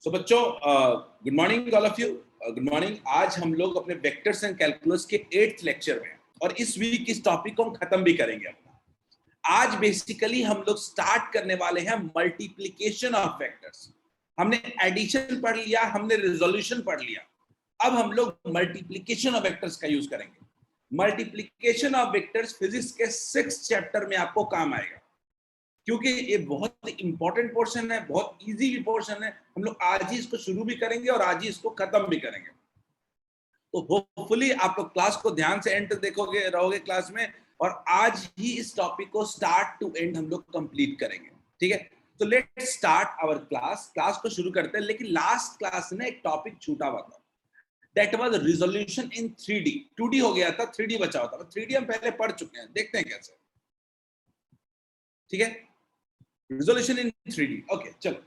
सो बच्चों, good morning all of you. Good morning. आज हम लोग अपने वेक्टर्स एंड कैलकुलस के 8th लेक्चर में हैं और इस वीक इस टॉपिक को हम खत्म भी करेंगे अपना। आज बेसिकली हम लोग स्टार्ट करने वाले हैं मल्टीप्लिकेशन ऑफ वेक्टर्स। हमने एडिशन पढ़ लिया, हमने रिजोल्यूशन पढ़ लिया, अब हम लोग मल्टीप्लिकेशन ऑफ वेक्टर्स का यूज करेंगे। मल्टीप्लिकेशन ऑफ वेक्टर्स फिजिक्स के 6th चैप्टर में आपको काम आएगा, क्योंकि ये बहुत इंपॉर्टेंट पोर्शन है, बहुत इजी भी पोर्शन है। हम लोग आज ही इसको शुरू भी करेंगे और आज ही इसको खत्म भी करेंगे। तो होपफुली आप लोग क्लास को ध्यान से एंड देखोगे, रहोगे क्लास में, और आज ही इस टॉपिक को स्टार्ट टू एंड हम लोग कंप्लीट करेंगे। ठीक है, तो लेट्स स्टार्ट आवर क्लास को शुरू करते हैं। लेकिन लास्ट क्लास में एक टॉपिक छूटा हुआ था, that was resolution in 3D। 2D हो गया था, 3D बचा हुआ था। 3D हम पहले पढ़ चुके हैं, देखते हैं कैसे। ठीक है, रिजोल्यूशन इन 3D। ओके, चलो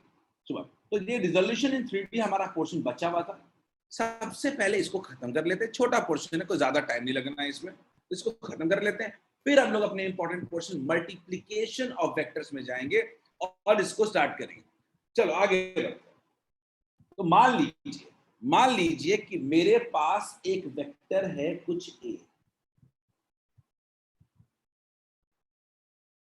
सुबह। तो ये रिजोल्यूशन इन 3D हमारा पोर्शन बचा हुआ था। सबसे पहले इसको खत्म कर लेते हैं। छोटा पोर्शन है, कोई ज्यादा टाइम नहीं लगना है इसमें, इसको खत्म कर लेते हैं। फिर हम लोग अपने important portion multiplication of vectors में जाएंगे और इसको स्टार्ट करेंगे। चलो आगे बढ़ते हैं। तो मान लीजिए कि मेरे पास एक वेक्टर है कुछ ए।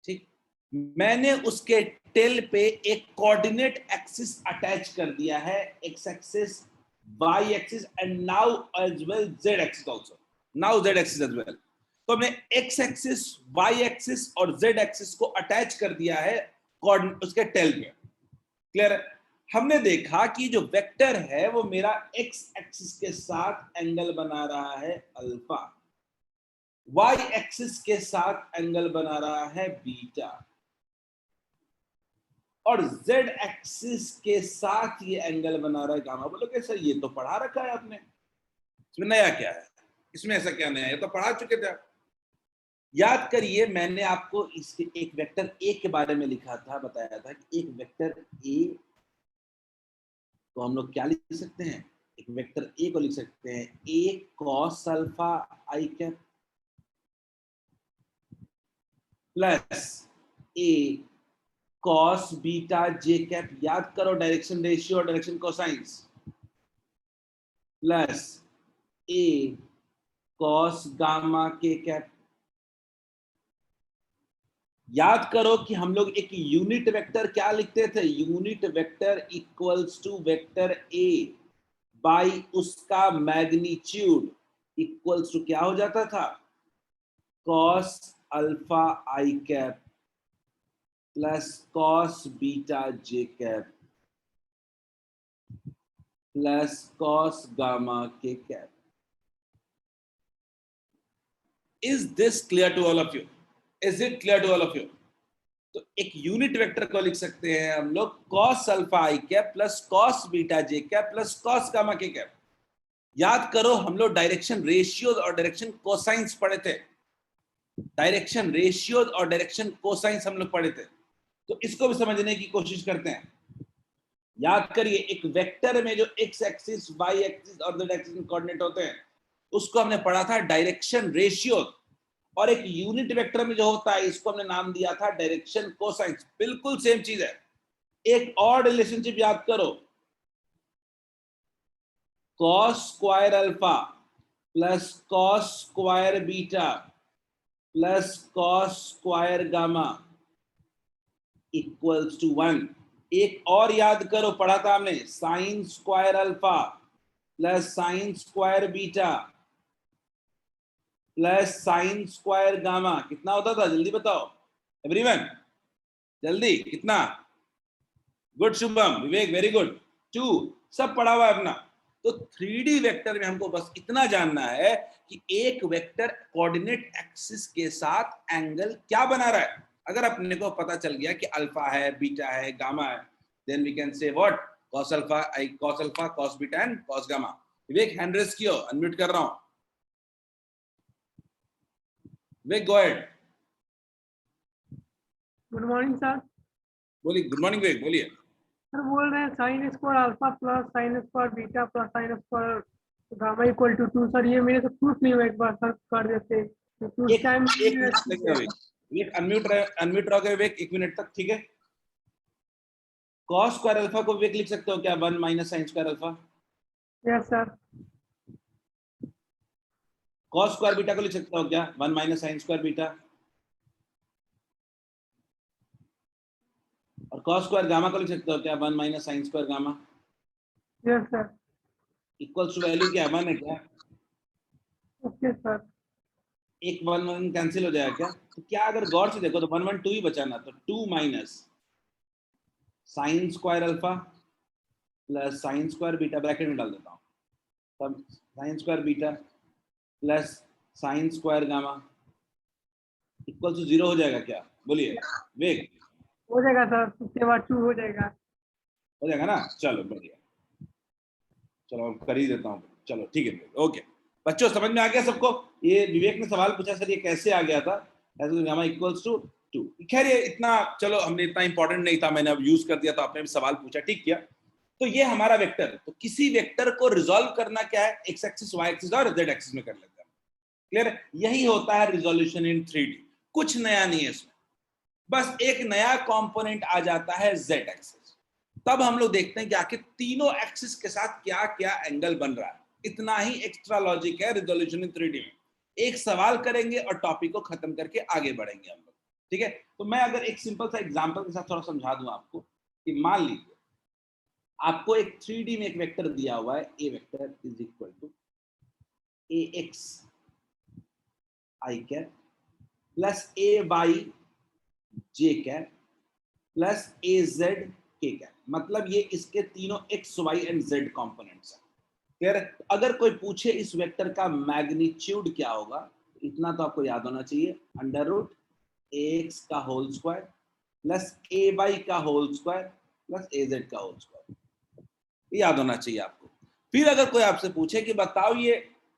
ठीक, मैंने उसके टेल पे एक कोऑर्डिनेट एक्सिस अटैच कर दिया है, x axis, y axis and now as well z axis also, now z axis as well. तो हमने एक्स एक्सिस, वाई एक्सिस और जेड एक्सिस को अटैच कर दिया है उसके टेल पे। क्लियर है? हमने देखा कि जो वेक्टर है वो मेरा एक्स एक्सिस के साथ एंगल बना रहा है अल्फा, वाई एक्सिस के साथ एंगल बना रहा है बीटा, और जेड एक्सिस के साथ ये एंगल बना रहा है गामा। बोलो कैसे? ये तो पढ़ा रखा है आपने, इसमें नया क्या है? इसमें ऐसा क्या नया है? तो पढ़ा चुके थे आप। याद करिए, मैंने आपको इसके एक वेक्टर ए के बारे में लिखा था, बताया था कि एक वेक्टर ए तो हम लोग क्या लिख सकते हैं, एक वेक्टर ए को लिख सकते हैं ए cos alpha i cap plus A cos beta j cap. याद करो, डायरेक्शन रेशियो और डायरेक्शन कोसाइंस, प्लस ए कॉस गामा के कैप। याद करो कि हम लोग एक यूनिट वेक्टर क्या लिखते थे, unit vector equals to vector a by उसका मैग्नीट्यूड इक्वल्स टू क्या हो जाता था, cos alpha i cap plus cos beta j cap plus cos gamma k cap. Is this clear to all of you? Is it clear to all of you? तो एक unit vector को लिख सकते हैं हम लोग cos alpha i cap plus cos beta j cap plus cos gamma k cap. याद करो, हम लोग डायरेक्शन रेशियोज और डायरेक्शन कोसाइंस पढ़े थे, डायरेक्शन रेशियोज और डायरेक्शन कोसाइंस हम लोग पढ़े थे। तो इसको भी समझने की कोशिश करते हैं। याद करिए, एक वेक्टर में जो एक्स एक्सिस, वाई एक्सिस और जेड एक्सिस में कोऑर्डिनेट होते हैं उसको हमने पढ़ा था डायरेक्शन रेशियो, और एक यूनिट वेक्टर में जो होता है इसको हमने नाम दिया था डायरेक्शन कोसाइंस। बिल्कुल सेम चीज है। एक और रिलेशनशिप याद करो, cos square alpha plus cos square beta plus cos square gamma equals to 1। एक और याद करो, पढ़ा था हमने sine square alpha plus sine square beta plus sine square gamma. कितना होता था? जल्दी बताओ एवरीवन, जल्दी, कितना? Good Shubham, Vivek, very good. 2। सब पढ़ा हुआ है अपना। तो 3D वेक्टर में हमको बस इतना जानना है कि एक वेक्टर कोऑर्डिनेट एक्सिस के साथ एंगल क्या बना रहा है। अगर अपने को पता चल गया कि अल्फा है, बीटा है, गामा है, then we can say what, cos alpha I cos alpha, cos beta and cos gamma. Vivek hand raise कियो, अनम्यूट कर रहा हूं। Vivek go ahead. Good morning sir. बोलिए, गुड मॉर्निंग विवेक, बोलिए। सर बोल रहे हैं sine square alpha plus sine square beta plus sine square gamma equal to 2। Sir ये मेरे से प्रूफ नहीं हुआ, एक बार सर कर देते। एक मिनट अनम्यूट रहोगे विवेक, 1 मिनट तक, ठीक है? कॉस स्क्वायर अल्फा को विवेक लिख सकते हो क्या 1 minus sine square alpha? Yes sir. Cos square beta को लिख सकते हो क्या 1 माइनस साइन स्क्वायर बीटा? और कॉस स्क्वायर गामा को लिख सकते हो क्या 1 minus sine square gamma? Yes sir. Equals to value क्या 1 है क्या? Okay sir. एक 1 1 कैंसिल हो जाएगा क्या? तो क्या अगर गौर से देखो तो 1 1 2 ही बचा ना, तो 2 minus sine square alpha plus sine square beta, bracket में डाल देता हूँ, तब sine square beta plus sine square gamma equal to 0 हो जाएगा क्या? बोलिए वेग। हो जाएगा सर, उसके बाद 2 हो जाएगा। हो जाएगा ना? चलो बढ़िया, चलो अब कर ही देता हूँ। चलो ठीक है, ओके बच्चों समझ में आ गया सबको? ये विवेक ने सवाल पूछा सर ये कैसे आ गया था, गामा इक्वल्स टू 2। खैर ये इतना, चलो हमने इतना इंपॉर्टेंट नहीं था, मैंने अब यूज कर दिया तो आपने भी सवाल पूछा, ठीक किया। तो ये हमारा वेक्टर है, तो किसी वेक्टर को रिजॉल्व करना क्या है, एक्स एक्सिस वाई एक्सिस और जेड एक्सिस में कर लेते हैं। क्लियर? यही होता है रिजोल्यूशन इन 3D। कुछ नया नहीं है इसमें, बस एक नया कंपोनेंट आ जाता है जेड एक्सिस। तब हम लोग देखते हैं कि आखिर तीनों एक्सिस के साथ क्या क्या एंगल बन रहा है। इतना ही एक्स्ट्रा लॉजिक है रिजोल्यूशन इन 3D में। एक सवाल करेंगे और टॉपिक को खत्म करके आगे बढ़ेंगे हम लोग, ठीक है? तो मैं अगर एक सिंपल सा एग्जांपल के साथ थोड़ा समझा दूं आपको कि मान लीजिए आपको एक 3D में एक वेक्टर दिया हुआ है, A vector is equal to A X I cap plus A Y J cap plus A Z K cap. मतलब ये इसके तीनों X Y and Z components हैं। क्लियर? अगर कोई पूछे इस वेक्टर का मैग्नीट्यूड क्या होगा, इतना तो आपको याद होना चाहिए, अंडर रूट एक्स का whole square plus A Y का whole square plus A Z का होल स्क्वायर, याद होना चाहिए आपको। फिर अगर कोई आपसे पूछे कि बताओ ये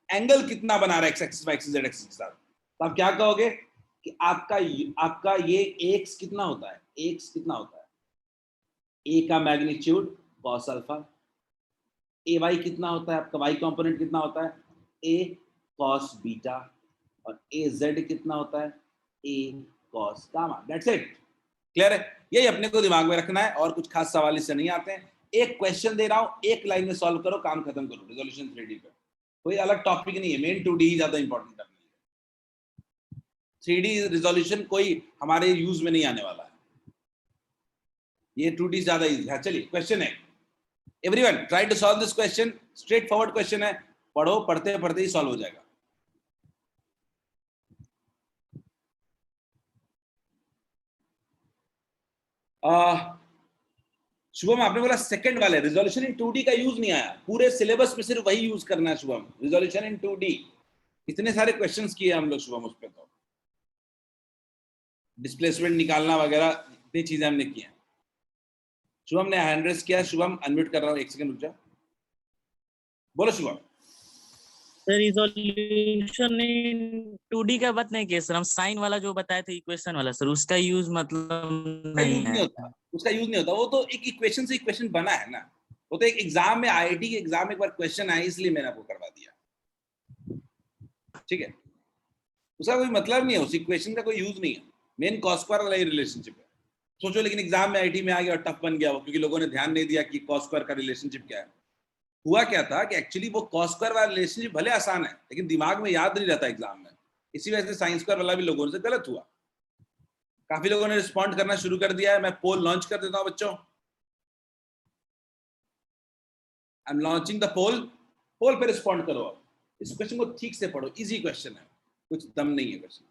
एंगल कितना बना रहा है x axis y axis z axis के साथ, तो आप क्या कहोगे कि आपका ये एक्स कितना होता है, एक्स कितना होता है, ए का मैग्नीट्यूड कॉस अल्फा, ए वाई कितना होता है आपका, वाई कंपोनेंट कितना होता है, ए कॉस बीटा, और ए जेड कितना होता है, A cos gamma. That's it. Clear है? यही अपने को दिमाग में रखना है, और कुछ खास सवाल इससे नहीं आते हैं। एक क्वेश्चन दे रहा हूं, एक लाइन में सॉल्व करो, काम खत्म करो। रिजोल्यूशन 3D पे कोई अलग टॉपिक नहीं है, मेन 2D ही ज्यादा इंपॉर्टेंट है। 3D रिजोल्यूशन कोई हमारे यूज में नहीं आने वाला है, ये 2D ज्यादा इजी है। चलिए क्वेश्चन है, everyone try to solve this question. Straight forward question है, पढ़ो, पढ़ते पढ़ते ही सॉल्व हो जाएगा। शुभम आपने बोला सेकंड वाले रिजोल्यूशन इन 2D का यूज नहीं आया, पूरे सिलेबस में सिर्फ वही यूज करना है शुभम, रिजोल्यूशन इन 2D। इतने सारे क्वेश्चंस किए हम लोग शुभम उस पे, तो डिस्प्लेसमेंट निकालना वगैरह इतनी चीजें हमने की हैं। शुभम ने हैंड रेस किया, शुभम अनम्यूट कर रहा हूं, एक सेकंड रुक जा, बोलो Shubham. Sir resolution in 2D का बात नहीं किया सर, हम साइन वाला जो बताए थे इक्वेशन वाला सर, उसका यूज मतलब नहीं यूज नहीं है। होता, उसका यूज नहीं होता, वो तो एक इक्वेशन से इक्वेशन बना है ना, वो तो एक एग्जाम में, आईआईटी के एग्जाम में एक बार क्वेश्चन आया, इसलिए मैंने आपको करवा दिया, ठीक है? उसका कोई मतलब नहीं है, उस इक्वेशन का कोई यूज नहीं है, मेन कॉस स्क्वायर वाला ही रिलेशनशिप है। सोचो लेकिन एग्जाम में आईआईटी में आ गया और टफ बन गया वो, क्योंकि लोगों ने ध्यान नहीं दिया कि कॉस स्क्वायर का रिलेशनशिप क्या है। हुआ क्या था कि एक्चुअली वो कॉस स्क्वायर वाला रिलेशनशिप भले आसान है, लेकिन दिमाग में याद नहीं रहता एग्जाम में, इसी वजह से साइन स्क्वायर वाला भी लोगों से गलत हुआ। काफी लोगों ने रिस्पॉन्ड करना शुरू कर दिया है, मैं पोल लॉन्च कर देता हूं बच्चों। आई एम लॉन्चिंग द पोल, पोल पे रिस्पॉन्ड करो। इस क्वेश्चन को ठीक से पढ़ो, इजी क्वेश्चन है, कुछ दम नहीं है क्वेश्चन।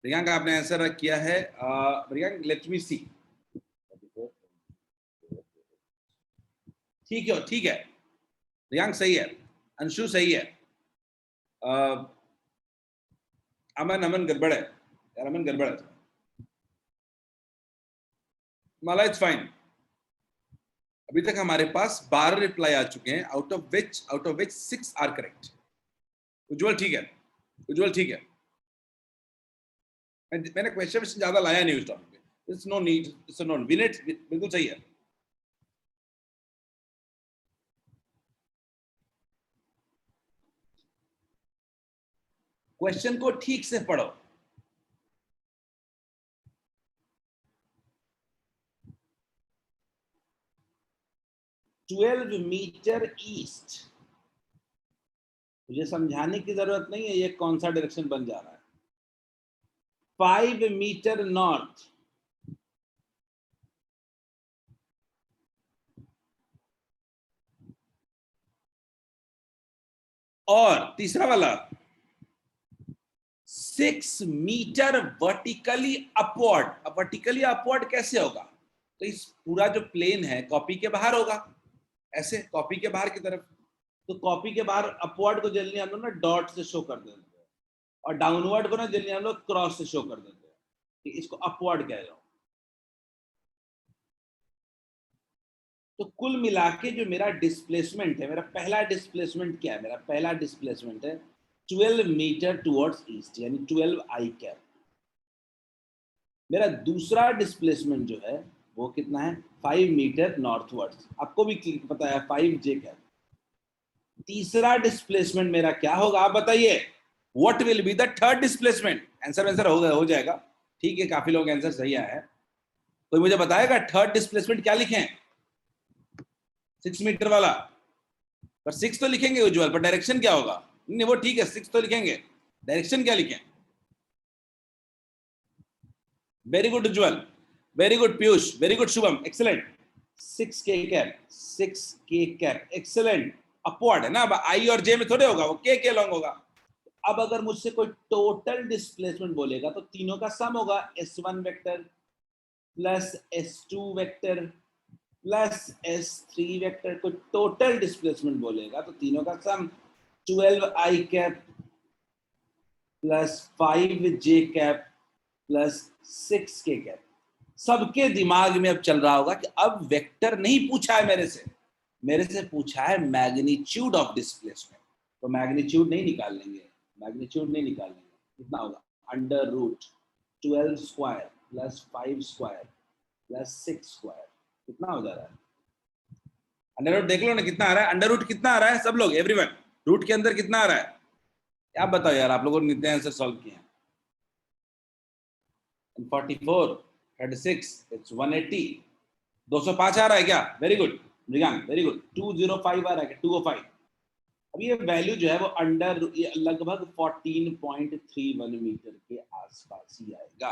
प्रियंक आपने आंसर किया है, प्रियंक लेट मी सी, ठीक है, ठीक है, प्रियंक सही है, अंशु सही है, अमन, अमन गड़बड़ है यार, अमन गड़बड़ है, माला इट्स फाइन। अभी तक हमारे पास 12 रिप्लाई आ चुके हैं, out of which 6 are correct. Ujjwal ठीक है, उज्जवल ठीक है, मैंने क्वेश्चन ज्यादा लाया नहीं उस टॉपिक पे, it's no need, it's no विनेट, बिल्कुल सही है। क्वेश्चन को ठीक से पढ़ो। 12 मीटर ईस्ट, मुझे समझाने की जरूरत नहीं है ये कौन सा डायरेक्शन बन जा रहा है। 5 मीटर नॉर्थ, और तीसरा वाला 6 मीटर वर्टिकली अपवर्ड। अब वर्टिकली अपवर्ड कैसे होगा? तो इस पूरा जो प्लेन है कॉपी के बाहर होगा, ऐसे कॉपी के बाहर की तरफ। तो कॉपी के बाहर अपवर्ड को जल्दी हम लोग ना डॉट से शो कर देते हैं, और डाउनवर्ड को ना जल्दी हम लोग क्रॉस से शो कर देते हैं कि इसको अपवर्ड कह रहे हो। तो कुल मिला के जो मेरा डिस्प्लेसमेंट है, मेरा पहला डिस्प्लेसमेंट क्या है? मेरा पहला डिस्प्लेसमेंट है 12 मीटर टुवर्ड्स ईस्ट, यानी 12 आई कैप। मेरा दूसरा डिस्प्लेसमेंट जो है वो कितना है? 5 मीटर नॉर्थवर्ड्स, आपको भी पता है 5 जे कैप। तीसरा डिस्प्लेसमेंट मेरा क्या होगा आप बताइए? What will be the third displacement? Answer हो जाएगा, ठीक है, काफी लोग आंसर सही आया है। कोई मुझे बताएगा थर्ड डिस्प्लेसमेंट क्या लिखें? 6 मीटर वाला, पर 6 तो लिखेंगे उज्जवल, पर डायरेक्शन क्या होगा? नहीं वो ठीक है, 6 तो लिखेंगे, डायरेक्शन क्या लिखें? Very good Ujjwal, very good Piyush, very good Shubham, excellent. 6 K cap, 6 K cap, excellent. Upward है ना, अब आई और जे में थोड़े होगा, वो के लॉन्ग होगा। अब अगर मुझसे कोई टोटल डिस्प्लेसमेंट बोलेगा तो तीनों का सम होगा, S1 vector plus S2 vector plus S3 vector. को टोटल डिस्प्लेसमेंट बोलेगा तो तीनों का सम 12 आई कैप प्लस 5 जे कैप प्लस 6 के कैप। सबके दिमाग में अब चल रहा होगा कि अब वेक्टर नहीं पूछा है मेरे से पूछा है मैग्नीट्यूड ऑफ डिस्प्लेसमेंट। तो मैग्नीट्यूड नहीं निकाल लेंगे, कितना होगा? Under root 12 square plus 5 square plus 6 square, कितना हो जा रहा है? अंडर रूट देख लो ना कितना आ रहा है, अंडर रूट कितना आ रहा है सब लोग, एवरीवन, रूट के अंदर कितना आ रहा है? आप बताओ यार, आप लोगों ने कितने आंसर सॉल्व किए हैं? 44, 36, इट्स 180, 205 आ रहा है क्या? Very good Mrigank, very good. 205 आ रहा है, 205। अब ये वैल्यू जो है वो अंडर लगभग 14.31 मीटर के आसपास ही आएगा।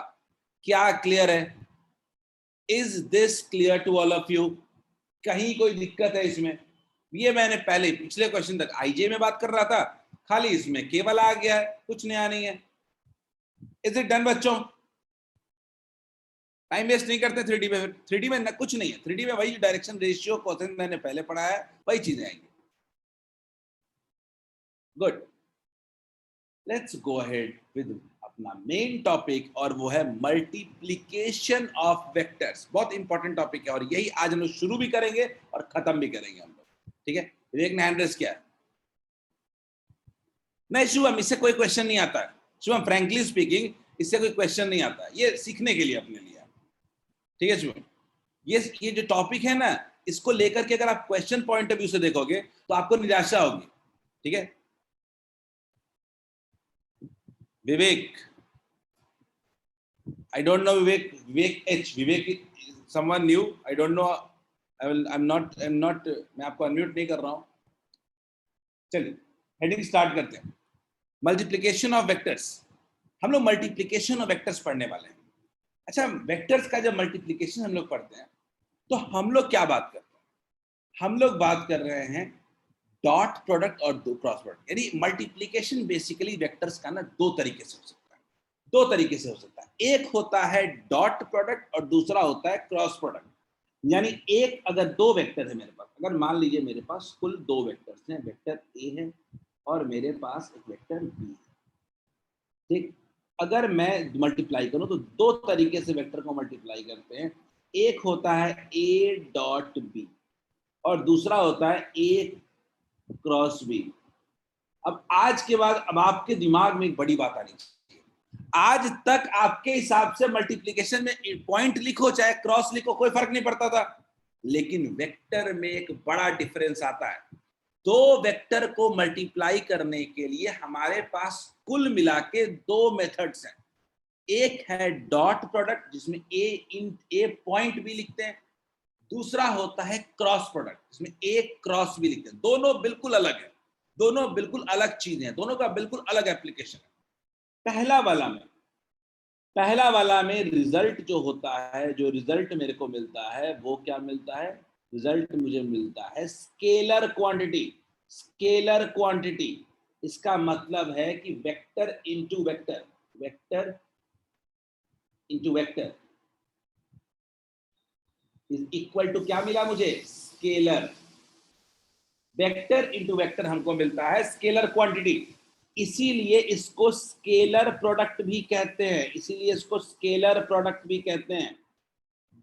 क्या क्लियर है? Is this clear to all of you? कहीं कोई दिक्कत है इसमें? ये मैंने पहले पिछले क्वेश्चन तक आईजे में बात कर रहा था, खाली इसमें केवल आ गया है, कुछ नया नहीं है। इज इट डन बच्चों? टाइम वेस्ट नहीं करते 3D में। 3D में कुछ नहीं है, 3D में वही डायरेक्शन रेशियो क्वेश्चन मैंने पहले पढ़ा है, वही चीजें आएंगी। Good, let's go ahead with अपना मेन टॉपिक, और वो है मल्टीप्लिकेशन ऑफ वेक्टर्स। बहुत इंपॉर्टेंट टॉपिक है, और यही आज हम लोग शुरू भी करेंगे और खत्म भी करेंगे हम लोग, ठीक है? विवेक ने हैंड रेस किया है। नहीं शुभम, इससे कोई क्वेश्चन नहीं आता है शुभम, फ्रैंकली स्पीकिंग इससे कोई क्वेश्चन नहीं आता है, ये सीखने के लिए अपने लिए, ठीक है शुभम? ये जो टॉपिक है ना, इसको लेकर के अगर आप क्वेश्चन पॉइंट ऑफ व्यू से देखोगे तो आपको निराशा होगी, ठीक है? विवेक, I don't know Vivek H. Vivek, someone new. I don't know. I'm not. मैं आपको अनम्यूट नहीं कर रहा हूँ। चलिए हेडिंग स्टार्ट करते हैं। Multiplication of vectors. हम लोग मल्टीप्लिकेशन ऑफ वेक्टर्स पढ़ने वाले हैं। अच्छा, वेक्टर्स का जब मल्टीप्लिकेशन हम लोग पढ़ते हैं तो हम लोग क्या बात करते हैं? हम लोग बात कर रहे हैं डॉट प्रोडक्ट और क्रॉस प्रोडक्ट। यानी मल्टीप्लिकेशन बेसिकली वेक्टर्स का ना दो तरीके से हो सकता है। एक होता है डॉट प्रोडक्ट और दूसरा होता है क्रॉस प्रोडक्ट। यानी एक अगर दो वेक्टर है मेरे पास, अगर मान लीजिए मेरे पास कुल दो वेक्टर्स हैं, वेक्टर ए है और मेरे पास एक वेक्टर बी है, ठीक? अगर मैं मल्टीप्लाई करूं तो दो तरीके से वेक्टर को मल्टीप्लाई करते हैं। एक होता है ए डॉट बी और दूसरा होता है ए क्रॉस बी। अब आज के बाद अब आपके दिमाग में एक बड़ी बात आनी चाहिए। आज तक आपके हिसाब से मल्टीप्लिकेशन में पॉइंट लिखो चाहे क्रॉस लिखो कोई फर्क नहीं पड़ता था, लेकिन वेक्टर में एक बड़ा डिफरेंस आता है। दो वेक्टर को मल्टीप्लाई करने के लिए हमारे पास कुल मिला के दो मेथड्स हैं। एक है डॉट प्रोडक्ट जिसमें ए पॉइंट भी लिखते हैं, दूसरा होता है क्रॉस प्रोडक्ट, इसमें एक क्रॉस भी लिखते हैं, दोनों बिल्कुल अलग है, दोनों बिल्कुल अलग चीजें हैं, दोनों का बिल्कुल अलग एप्लीकेशन है। पहला वाला में रिजल्ट जो होता है, जो रिजल्ट मेरे को मिलता है वो क्या मिलता है, रिजल्ट मुझे मिलता है स्केलर क्वांटिटी। स्केलर क्वांटिटी इसका मतलब है कि vector into vector, vector into vector is equal to क्या मिला मुझे, स्केलर। वेक्टर इंटू वेक्टर हमको मिलता है स्केलर क्वांटिटी, इसीलिए इसको स्केलर प्रोडक्ट भी कहते हैं, इसीलिए इसको स्केलर प्रोडक्ट भी कहते हैं।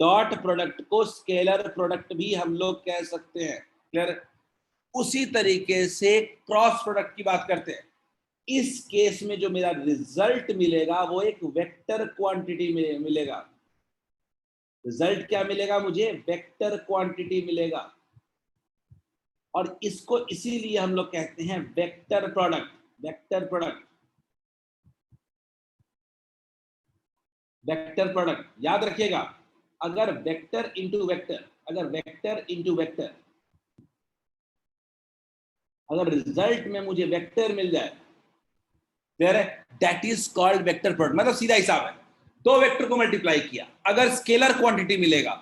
डॉट प्रोडक्ट को स्केलर प्रोडक्ट भी हम लोग कह सकते हैं। क्लियर? उसी तरीके से क्रॉस प्रोडक्ट की बात करते हैं। इस केस में जो मेरा रिजल्ट मिलेगा वो एक वेक्टर क्वांटिटी में मिलेगा। रिजल्ट क्या मिलेगा मुझे, वेक्टर क्वांटिटी मिलेगा, और इसको इसीलिए हम लोग कहते हैं vector product. Vector product, vector product याद रखिएगा। अगर वेक्टर इंटू वेक्टर, अगर वेक्टर इंटू वेक्टर, अगर रिजल्ट में मुझे वेक्टर मिल जाए, that is called vector product. मतलब सीधा हिसाब है, दो वेक्टर को मल्टीप्लाई किया, अगर स्केलर क्वांटिटी मिलेगा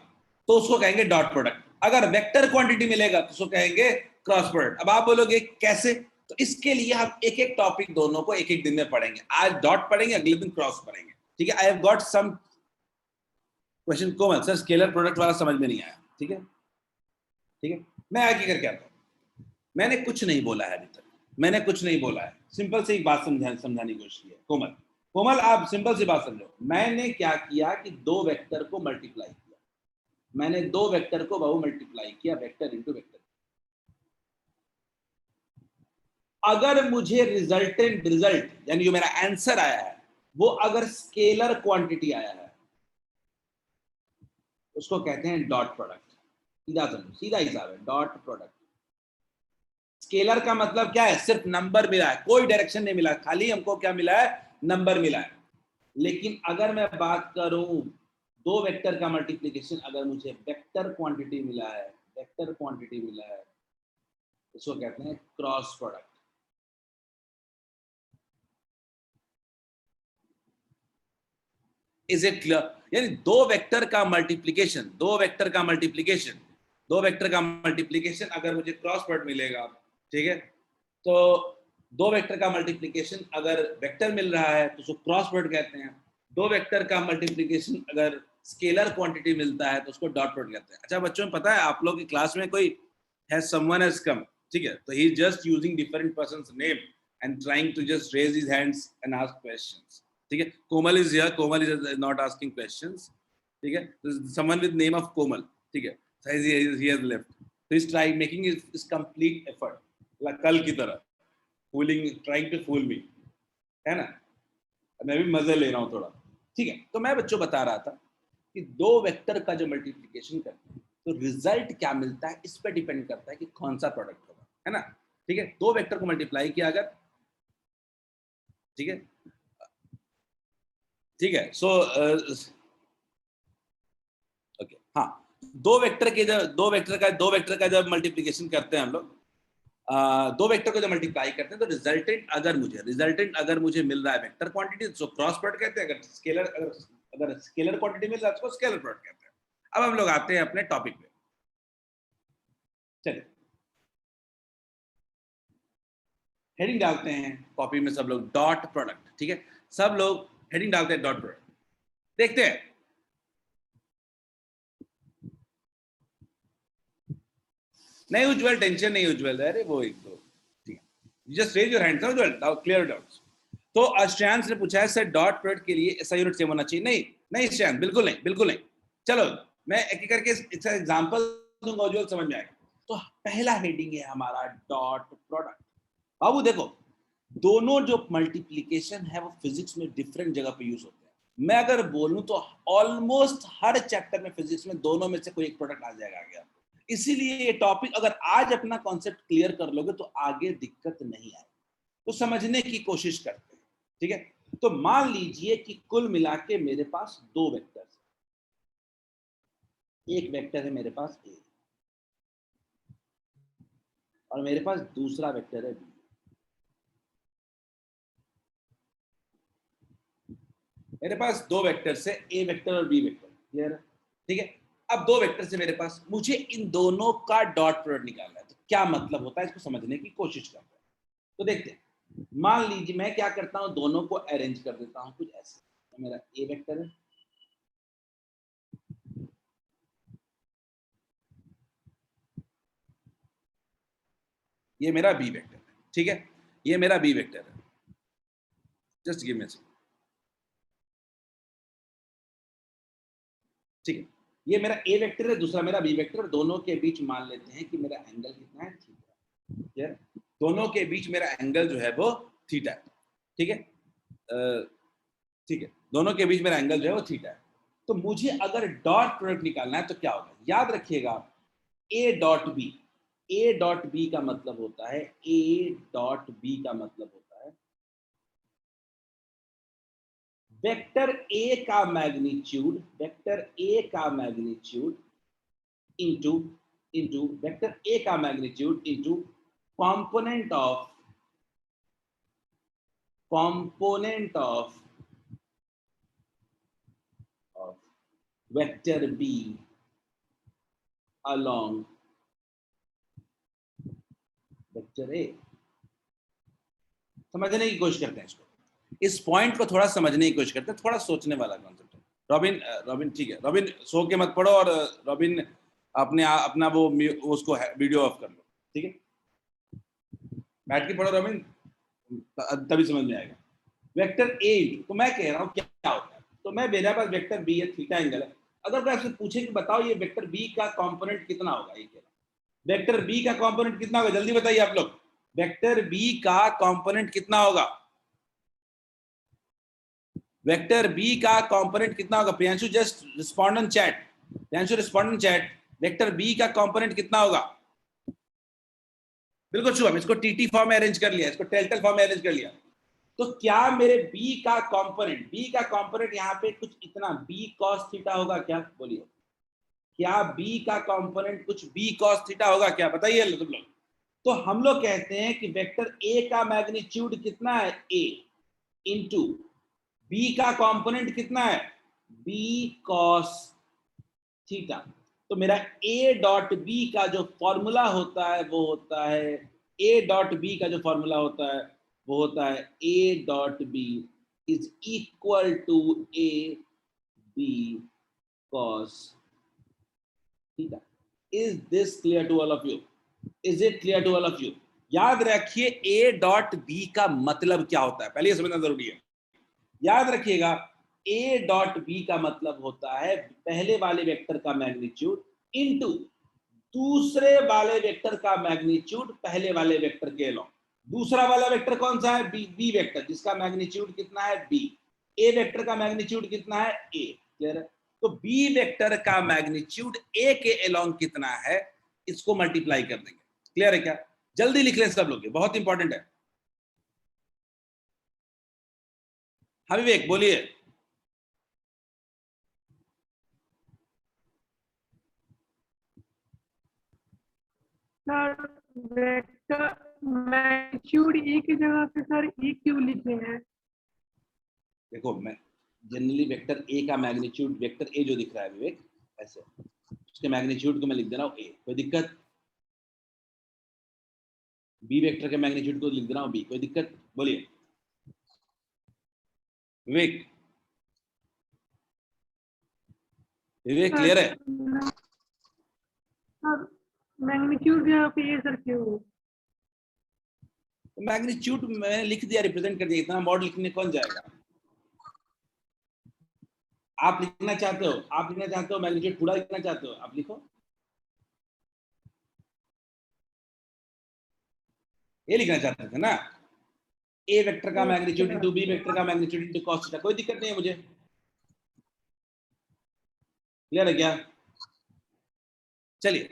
तो उसको कहेंगे डॉट प्रोडक्ट, अगर वेक्टर क्वांटिटी मिलेगा तो उसको कहेंगे क्रॉस प्रोडक्ट। अब आप बोलोगे कैसे, तो इसके लिए हम एक एक टॉपिक दोनों को एक एक दिन में पढ़ेंगे। आज डॉट पढ़ेंगे, अगले दिन क्रॉस पढ़ेंगे, ठीक है। I have got some question Komal sir, scalar product वाला समझ में नहीं आया, ठीक है ठीक है। मैं आगे करके आता हूं। मैंने कुछ नहीं बोला है अभी तक, मैंने कुछ नहीं बोला है, सिंपल से एक बात समझाने की कोशिश की है। कोमल, कोमल आप सिंपल सी बात समझो। मैंने क्या किया कि दो वेक्टर को मल्टीप्लाई किया, मैंने दो वेक्टर को बाबू मल्टीप्लाई किया, वेक्टर इंटू वेक्टर। अगर मुझे रिजल्टेंट, रिजल्ट यानी जो मेरा आंसर आया है वो अगर स्केलर क्वांटिटी आया है, उसको कहते हैं डॉट प्रोडक्ट। सीधा समझो, सीधा हिसाब है, डॉट प्रोडक्ट। स्केलर का मतलब क्या है, सिर्फ नंबर मिला है, कोई डायरेक्शन नहीं मिला, खाली हमको क्या मिला है, नंबर मिला है। लेकिन अगर मैं बात करूं दो वेक्टर का मल्टीप्लिकेशन, अगर मुझे वेक्टर क्वांटिटी मिला है, वेक्टर क्वांटिटी मिला है, इसको कहते हैं cross product. Is it clear? यानी दो वेक्टर का मल्टीप्लिकेशन, दो वेक्टर का मल्टीप्लिकेशन, दो वेक्टर का मल्टीप्लिकेशन अगर मुझे क्रॉस प्रोडक्ट मिलेगा, ठीक है, तो दो वेक्टर का मल्टीप्लिकेशन अगर वेक्टर मिल रहा है तो उसको क्रॉस प्रोडक्ट कहते हैं। दो वेक्टर का मल्टीप्लिकेशन अगर स्केलर क्वांटिटी मिलता है तो उसको डॉट प्रोडक्ट कहते हैं। अच्छा बच्चों, पता है आप लोग की क्लास में कोई है, समवन हैज कम, ठीक है, तो he is just using different persons name and trying to just raise his hands and ask questions, ठीक है। Komal is here, Komal is not asking questions, ठीक है, someone with name of Komal, ठीक है, he has left, so he's trying making his complete effort, like कल की तरह fooling, trying to fool me, है ना। मैं भी मजे ले रहा हूँ थोड़ा, ठीक है। तो मैं बच्चों बता रहा था कि दो वेक्टर का जो मल्टीप्लिकेशन करते हैं तो रिजल्ट क्या मिलता है इस पर डिपेंड करता है कि कौन सा प्रोडक्ट होगा, है ना, ठीक है। दो वेक्टर को मल्टीप्लाई किया अगर, ठीक है, ठीक है। सो ओके, हाँ, दो वेक्टर का जब मल्टीप्लिकेशन करते हैं हम लोग, दो वेक्टर को जब मल्टीप्लाई करते हैं तो रिजल्टेंट अगर मुझे मिल रहा है वेक्टर क्वांटिटी तो क्रॉस प्रोडक्ट कहते हैं, अगर स्केलर क्वांटिटी मिल रहा है तो स्केलर प्रोडक्ट कहते हैं। अब हम लोग आते हैं अपने टॉपिक पे, चलिए हेडिंग डालते हैं कॉपी में सब लोग, डॉट प्रोडक्ट, ठीक है, सब लोग हेडिंग डालते हैं डॉट प्रोडक्ट। देखते हैं, नहीं उज्जवल, टेंशन नहीं उज्जवल, अरे वो एक दो, ठीक है, just raise your hand Ujjwal, clear doubts. तो श्रेयांश ने पूछा है सर डॉट प्रोडक्ट के लिए ऐसा यूनिट सेम होना चाहिए। नहीं नहीं श्रेयांश, बिल्कुल नहीं, बिल्कुल नहीं। चलो मैं एक एक करके इसका एग्जांपल दूंगा, उज्जवल समझ में आएगा। तो पहला हेडिंग है हमारा डॉट प्रोडक्ट। बाबू देखो, दोनों जो मल्टीप्लिकेशन है वो फिजिक्स में डिफरेंट जगह पे यूज होते हैं। मैं अगर बोलूं तो ऑलमोस्ट हर चैप्टर में फिजिक्स में दोनों में से कोई एक प्रोडक्ट आ जाएगा आगे। इसीलिए ये टॉपिक अगर आज अपना कॉन्सेप्ट क्लियर कर लोगे तो आगे दिक्कत नहीं आएगी। तो समझने की कोशिश करते हैं, ठीक है। तो मान लीजिए कि कुल मिला के मेरे पास दो वेक्टर्स, एक वेक्टर है मेरे पास ए और मेरे पास दूसरा वेक्टर है बी। मेरे पास दो वेक्टर से ए वेक्टर और बी वेक्टर, क्लियर है? ठीक है, अब दो वेक्टर से मेरे पास, मुझे इन दोनों का डॉट प्रोडक्ट निकालना है। तो क्या मतलब होता है, इसको समझने की कोशिश करते हैं। तो देखते हैं, मान लीजिए मैं क्या करता हूं, दोनों को अरेंज कर देता हूं कुछ ऐसे। तो मेरा ए वेक्टर है, ये मेरा बी वेक्टर है, ठीक है, ये मेरा बी वेक्टर है। Just give me a second, ठीक है, ये मेरा ए वेक्टर है, दूसरा मेरा बी वेक्टर। दोनों के बीच मान लेते हैं कि मेरा एंगल कितना है, थीटा। ठीक है, दोनों के बीच मेरा एंगल जो है वो थीटा है। ठीक है, ठीक है, दोनों के बीच मेरा एंगल जो है वो थीटा है। तो मुझे अगर डॉट प्रोडक्ट निकालना है तो क्या होगा, याद रखिएगा, a dot b. A dot b का मतलब होता है, ए डॉट बी का मतलब होता है वेक्टर ए का मैग्नीट्यूड, वेक्टर ए का मैग्नीट्यूड इंटू वेक्टर ए का magnitude into component of vector b along vector a. समझने की कोशिश करते हैं इसको, इस पॉइंट को थोड़ा समझने की कोशिश करते हैं, थोड़ा सोचने वाला कॉन्सेप्ट है। रॉबिन ठीक है, रॉबिन सो के मत पढ़ो, और रॉबिन अपना वो उसको वीडियो ऑफ कर लो, ठीक है, बैठ के पढ़ो रॉबिन, तभी समझ में आएगा। वेक्टर ए, तो मैं कह रहा हूँ क्या होता है, तो मैं मेरे पास वेक्टर बी है, थीटा एंगल है। अगर कोई आपसे पूछे कि बताओ ये वेक्टर बी का कंपोनेंट कितना होगा, ये कह रहा हूं वेक्टर बी का कंपोनेंट कितना होगा, जल्दी बताइए आप लोग, वेक्टर बी का कंपोनेंट कितना होगा, वेक्टर बी का कंपोनेंट कितना होगा? Priyanshu just respond on chat, Priyanshu respond on chat, vector b का कंपोनेंट कितना होगा? बिल्कुल शुभ, इसको टीटी फॉर्म में अरेंज कर लिया, इसको टेल्टल फॉर्म में अरेंज कर लिया। तो क्या मेरे बी का कंपोनेंट यहाँ पे कुछ इतना बी कॉस थीटा होगा क्या? बोलिए, क्या बी का कंपोनेंट कुछ बी कॉस थीटा होगा क्या? बताइए तुम लोग। तो हम लोग कहते हैं कि वेक्टर ए का मैग्नीट्यूड कितना है, ए, इंटू बी का कंपोनेंट कितना है, बी कॉस थीटा। तो मेरा ए डॉट बी का जो फॉर्मूला होता है वो होता है, ए डॉट बी का जो फॉर्मूला होता है वो होता है a dot b is equal to a B cos theta. Is this clear to all of you? Is it clear to all of you? याद रखिए ए डॉट बी का मतलब क्या होता है, पहले ये समझना जरूरी है। याद रखिएगा, ए डॉट बी का मतलब होता है पहले वाले वेक्टर का मैग्नीट्यूड इनटू दूसरे वाले वेक्टर का मैग्नीट्यूड पहले वाले वेक्टर के अलोंग। दूसरा वाला वेक्टर कौन सा है? बी वेक्टर, जिसका मैग्नीट्यूड कितना है, बी। ए वेक्टर का मैग्नीट्यूड कितना है, ए। क्लियर है? तो बी वेक्टर का मैग्नीट्यूड ए के अलोंग कितना है, इसको मल्टीप्लाई कर देंगे। क्लियर है क्या? जल्दी लिख लें सब लोग, बहुत इंपॉर्टेंट है। हाँ विवेक बोलिए। सर वेक्टर मैग्नीट्यूड ए की जगह पे सर ए क्यों लिखे हैं? देखो, मैं जनरली वेक्टर ए का मैग्नीट्यूड, वेक्टर ए जो दिख रहा है विवेक ऐसे, उसके मैग्नीट्यूड को मैं लिख दे रहा हूँ ए, कोई दिक्कत? बी वेक्टर के मैग्नीट्यूड को लिख दे रहा हूँ बी, कोई दिक्कत? बोलिए विवेक। विवेक क्लियर है? सर मैग्नीट्यूड की जगह पे ए सर क्यों? तो मैग्नीट्यूड मैंने लिख दिया, रिप्रेजेंट कर दिया, इतना मॉड लिखने कौन जाएगा? आप लिखना चाहते हो मैग्नीट्यूड पूरा लिखना चाहते हो, आप लिखो, ये लिखना चाहते थे ना, ए वेक्टर का मैग्नीट्यूड इनटू बी वेक्टर का मैग्नीट्यूड इनटू कॉस थीटा। कोई दिक्कत नहीं है मुझे। क्लियर है क्या? चलिए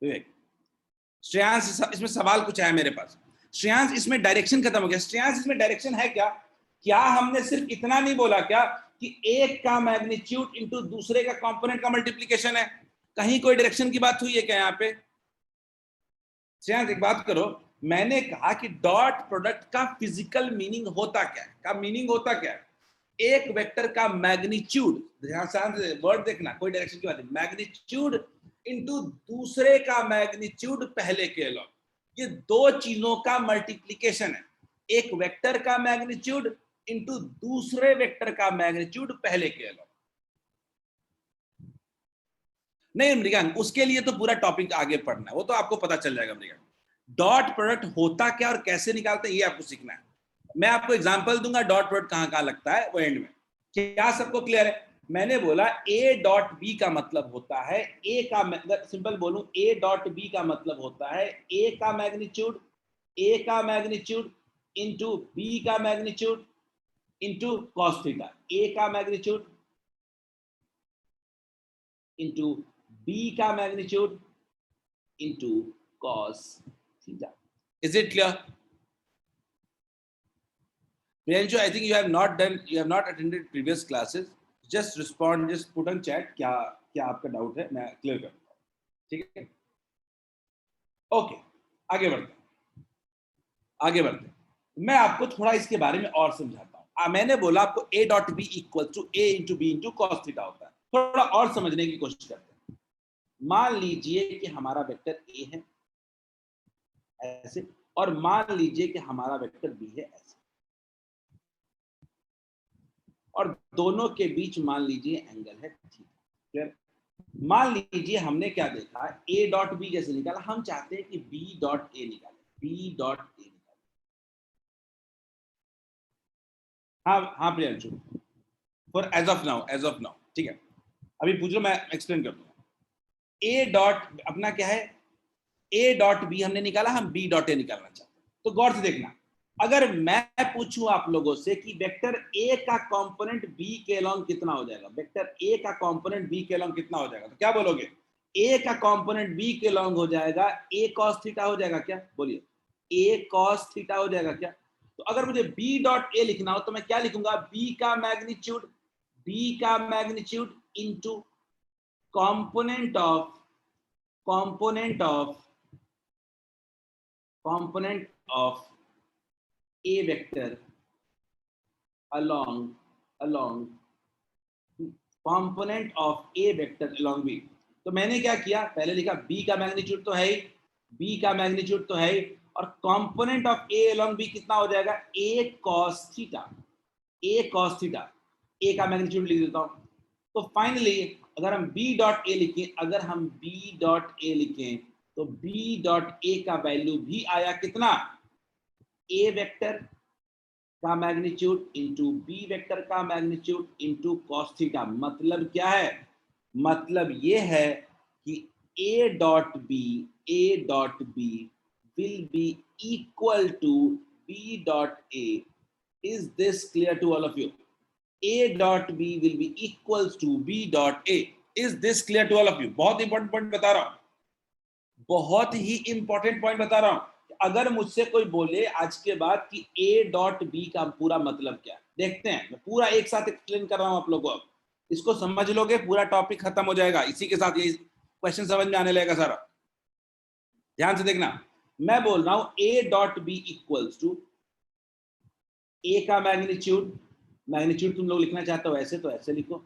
विवेक, श्रेयांश इसमें सवाल कुछ आया मेरे पास। श्रेयांश इसमें डायरेक्शन खत्म हो गया। श्रेयांश इसमें डायरेक्शन है क्या? क्या हमने सिर्फ इतना नहीं बोला क्या कि एक का मैग्नीट्यूड इनटू दूसरे का कंपोनेंट का मल्टीप्लिकेशन है? कहीं कोई डायरेक्शन की बात हुई है क्या यहाँ पे? श्रेयांश एक बात करो, मैंने कहा कि डॉट प्रोडक्ट का फिजिकल मीनिंग होता क्या है? का मीनिंग होता क्या है? एक वेक्टर का मैग्नीट्यूड, ध्यान से वर्ड देखना, कोई डायरेक्शन की बात नहीं, मैग्नीट्यूड इनटू दूसरे का मैग्नीट्यूड पहले के अलॉन्ग, ये दो चीजों का मल्टीप्लिकेशन है। एक वेक्टर का मैग्नीट्यूड इनटू दूसरे वेक्टर का मैग्नीट्यूड पहले के अलॉन्ग। नहीं मृगांक, उसके लिए तो पूरा टॉपिक आगे पढ़ना है, वो तो आपको पता चल जाएगा मृगांक। डॉट प्रोडक्ट होता क्या और कैसे निकालते हैं ये आपको सीखना है। मैं आपको एग्जांपल दूंगा डॉट प्रोडक्ट कहां कहां लगता है, वो एंड में। क्या सबको क्लियर है? मैंने बोला ए डॉट बी का मतलब होता है, ए का, अगर सिंपल बोलूं, ए डॉट बी का मतलब होता है ए का मैग्नीट्यूड इंटू बी का magnitude into cos theta, A का मैग्नीट्यूड इंटू बी का magnitude into cos theta. Is it clear? Priyanshu, I think you have not attended previous classes. Just respond, just put on chat क्या आपका doubt है, मैं clear कर दूंगा, ठीक है? ओके, आगे बढ़ते मैं आपको थोड़ा इसके बारे में और समझाता हूँ। मैंने बोला आपको a dot b equal to a into B into cos theta होता है। थोड़ा और समझने की कोशिश करते हैं। मान लीजिए कि हमारा वेक्टर a है ऐसे, और मान लीजिए कि हमारा वेक्टर b है ऐसे, और दोनों के बीच मान लीजिए एंगल है थीटा। मान लीजिए हमने क्या देखा, ए डॉट बी जैसे निकाला, हम चाहते हैं कि बी डॉट ए निकाले। हाँ Priyanshu, for as of now, ठीक है, अभी पूछ लो, मैं एक्सप्लेन कर दूंगा। ए डॉट अपना क्या है, ए डॉट बी हमने निकाला, हम बी डॉट ए निकालना चाहते हैं। तो गौर से देखना, अगर मैं पूछूं आप लोगों से कि वेक्टर ए का कंपोनेंट बी के अलॉन्ग कितना हो जाएगा, वेक्टर ए का कंपोनेंट बी के अलॉन्ग कितना हो जाएगा, तो क्या बोलोगे? ए का कंपोनेंट बी के अलॉन्ग हो जाएगा ए कॉस थीटा हो जाएगा क्या? बोलिए, ए कॉस थीटा हो जाएगा क्या? तो अगर मुझे बी डॉट ए लिखना हो तो मैं क्या लिखूंगा, बी का magnitude into component of a vector along component of a vector along b। तो मैंने क्या किया, पहले लिखा b का मैग्नीट्यूड तो है ही, और component of a along b कितना हो जाएगा, a cos थीटा, a का मैग्नीट्यूड लिख देता हूं। तो फाइनली अगर हम b डॉट a लिखें, तो b डॉट a का वैल्यू भी आया कितना, a वेक्टर का मैग्नीट्यूड इंटू बी वेक्टर का मैग्नीट्यूड इंटू कॉस थीटा। मतलब क्या है, मतलब ये है कि a dot b will be equal to b dot a। Is this clear to all of you? a dot b will be equal to b dot a। Is this clear to all of you? बहुत important point बता रहा हूं, बहुत ही important point बता रहा हूं। अगर मुझसे कोई बोले आज के बाद कि ए डॉट बी का पूरा मतलब क्या है, देखते हैं, मैं पूरा एक साथ एक्सप्लेन कर रहा हूं आप लोगों को। इसको समझ लोगे, पूरा टॉपिक खत्म हो जाएगा, इसी के साथ ये क्वेश्चन समझ में आने लगेगा सारा। ध्यान से देखना, मैं बोल रहा हूं A dot B equals to A का मैग्नीट्यूड तुम लोग लिखना चाहते हो ऐसे तो ऐसे लिखो,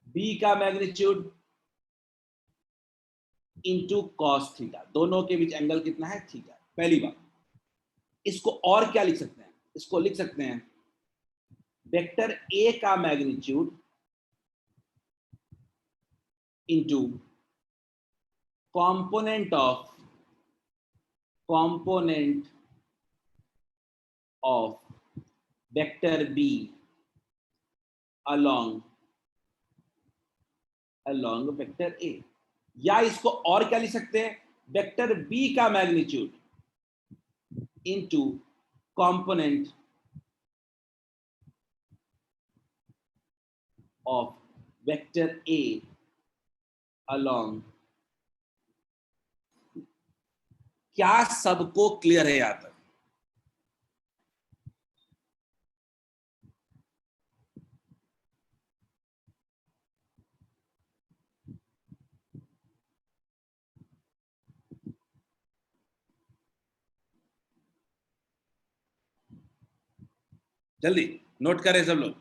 बी का मैग्नीट्यूड इंटू कॉस थीटा, दोनों के बीच एंगल कितना है, थीटा। पहली बात, इसको और क्या लिख सकते हैं, इसको लिख सकते हैं वेक्टर ए का magnitude into component of vector b along vector a. या इसको और क्या लिख सकते हैं, वेक्टर बी का magnitude into component of vector a along. क्या सबको क्लियर है यहां तक? जल्दी नोट करें सब लोग।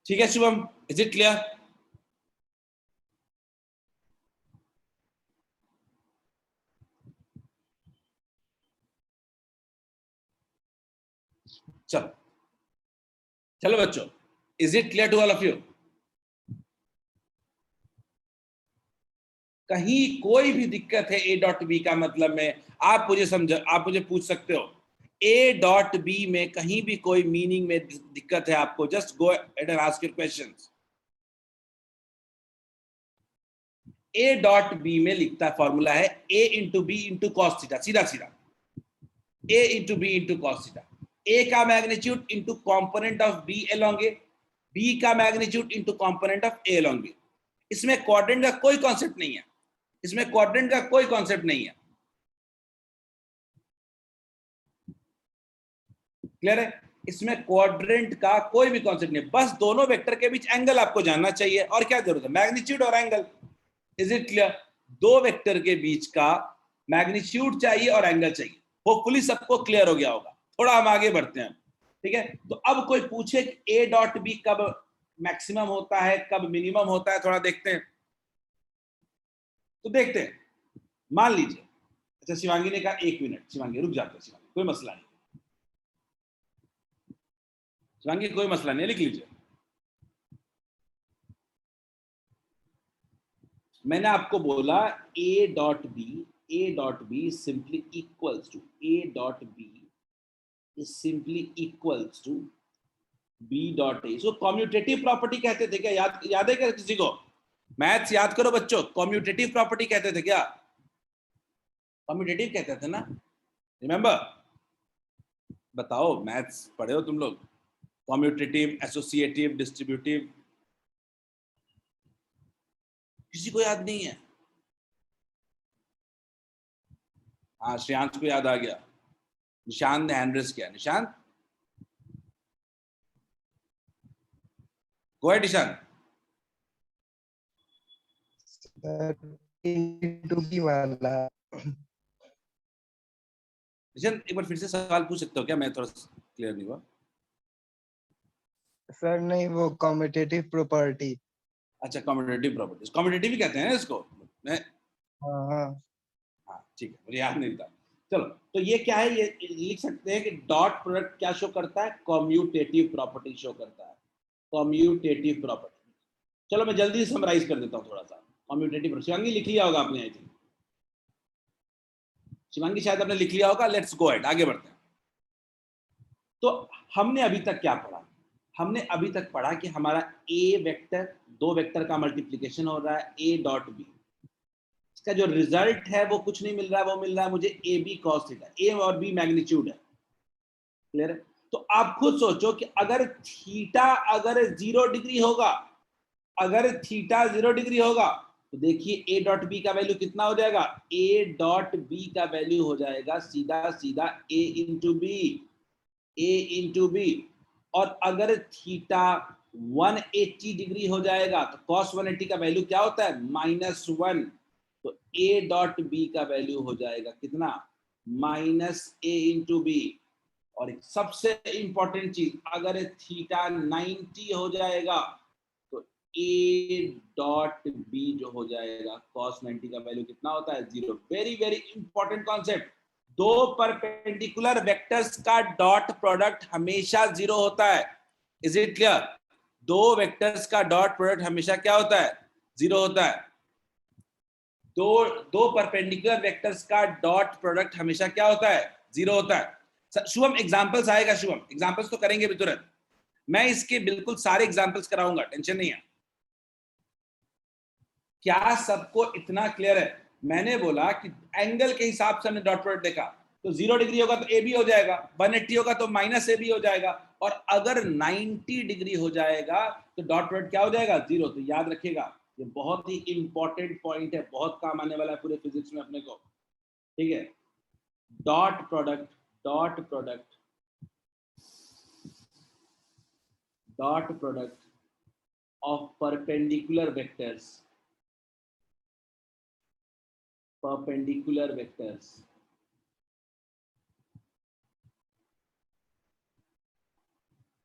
ठीक है शुभम, इज इट क्लियर? चलो चलो बच्चों, is it clear to all of you? कहीं कोई भी दिक्कत है ए डॉट बी का मतलब में, आप मुझे पूछ सकते हो। ए डॉट बी में कहीं भी कोई मीनिंग में दिक्कत है आपको, just go and ask your questions. A dot B में लिखता फॉर्मूला है A into B into cos theta, सीधा सीधा A into B into cos theta. A का magnitude into component of B along A, B का magnitude into component of A along B. इसमें quadrant का कोई कॉन्सेप्ट नहीं है, इसमें क्वाड्रेंट का कोई कॉन्सेप्ट नहीं है। क्लियर है? इसमें क्वाड्रेंट का कोई भी कॉन्सेप्ट नहीं, बस दोनों वेक्टर के बीच एंगल आपको जानना चाहिए, और क्या जरूरत है, मैग्नीट्यूड और एंगल। Is it clear? दो वेक्टर के बीच का मैग्नीट्यूड चाहिए और एंगल चाहिए। होपफुली सबको क्लियर हो गया होगा। थोड़ा हम आगे बढ़ते हैं, ठीक है? तो अब कोई पूछे कि ए डॉट बी कब मैक्सिमम होता है, कब मिनिमम होता है, थोड़ा देखते हैं। तो देखते हैं, मान लीजिए, अच्छा शिवांगी ने कहा 1 मिनट, शिवांगी रुक जाते हैं, शिवांगी कोई मसला नहीं, शिवांगी कोई मसला नहीं, लिख लीजिए। मैंने आपको बोला a dot b simply equals to a dot b is simply equals to b dot a. इसको कॉम्यूटेटिव प्रॉपर्टी कहते थे क्या? याद है क्या किसी को? मैथ्स याद करो बच्चों, कॉम्यूटेटिव प्रॉपर्टी कहते थे क्या? कॉम्यूटेटिव कहते थे ना, रिमेंबर? बताओ, मैथ्स पढ़े हो तुम लोग? कॉम्यूटेटिव, एसोसिएटिव, डिस्ट्रीब्यूटिव, किसी को याद नहीं है? हाँ, श्रेयांश को याद आ गया, निशांत ने हैंड रेज किया। Nishant, go ahead Nishant. Into b वाला। निशांत एक बार फिर से सवाल पूछ सकते हो क्या? मैं थोड़ा क्लियर नहीं हुआ। सर नहीं, वो कॉम्यूटेटिव प्रॉपर्टी। अच्छा, कॉम्यूटेटिव प्रॉपर्टीज, कॉम्यूटेटिव ही कहते हैं ना इसको। मैं हाँ, हाँ ठीक है, मुझे याद नहीं था। चलो, तो ये क्या है, ये लिख सकते हैं कि डॉट प्रोडक्ट क्या शो करता है? कॉम्यूटेटिव प्रॉपर्टी शो करता है, कॉम्यूटेटिव प्रॉपर्टी। चलो मैं जल्दी समराइज कर देता हूँ थोड़ा सा। कॉम्यूटेटिव, शिवांगी लिख लिया होगा आपने, आई थिंक शिवांगी शायद आपने लिख लिया होगा। लेट्स गो एट, आगे बढ़ते हैं। तो हमने अभी तक क्या पढ़ा? हमने अभी तक पढ़ा कि हमारा ए वेक्टर, दो वेक्टर का मल्टीप्लीकेशन हो रहा है ए डॉट बी। इसका जो रिजल्ट है वो कुछ नहीं मिल रहा है, वो मिल रहा है मुझे ए बी कॉस थीटा। ए और बी मैग्नीट्यूड है, क्लियर है? तो आप खुद सोचो कि अगर थीटा अगर 0 डिग्री होगा, अगर थीटा 0 डिग्री होगा, तो देखिए ए डॉट बी का वैल्यू कितना हो जाएगा? ए डॉट बी का वैल्यू हो जाएगा सीधा सीधा A into B, A into b. और अगर थीटा 180 डिग्री हो जाएगा तो कॉस 180 का वैल्यू क्या होता है? -1। तो ए डॉट बी का वैल्यू हो जाएगा कितना? -a into b. और एक सबसे इंपॉर्टेंट चीज, अगर थीटा 90 हो जाएगा तो ए डॉट बी जो हो जाएगा कॉस 90 का वैल्यू कितना होता है? 0। Very very important concept. दो परपेंडिकुलर वेक्टर्स का डॉट प्रोडक्ट हमेशा 0 होता है। Is it clear? दो वेक्टर्स का डॉट प्रोडक्ट हमेशा क्या होता है? 0 होता है। दो परपेंडिकुलर वेक्टर्स का डॉट प्रोडक्ट हमेशा क्या होता है? 0 होता है। शुभम एग्जांपल्स आएगा, शुभम एग्जांपल्स तो करेंगे भी तुरंत। मैं इसके बिल्कुल सारे एग्जांपल्स कराऊंगा, टेंशन नहीं है। क्या सबको इतना क्लियर है? मैंने बोला कि एंगल के हिसाब से हमने डॉट प्रोडक्ट देखा, तो 0 डिग्री होगा तो ए बी हो जाएगा, 180 होगा तो -a बी हो जाएगा, और अगर 90 डिग्री हो जाएगा तो डॉट प्रोडक्ट क्या हो जाएगा? 0। तो याद रखिएगा, ये बहुत ही इंपॉर्टेंट पॉइंट है, बहुत काम आने वाला है पूरे फिजिक्स में अपने को, ठीक है? Dot product, dot product, dot product of perpendicular vectors perpendicular vectors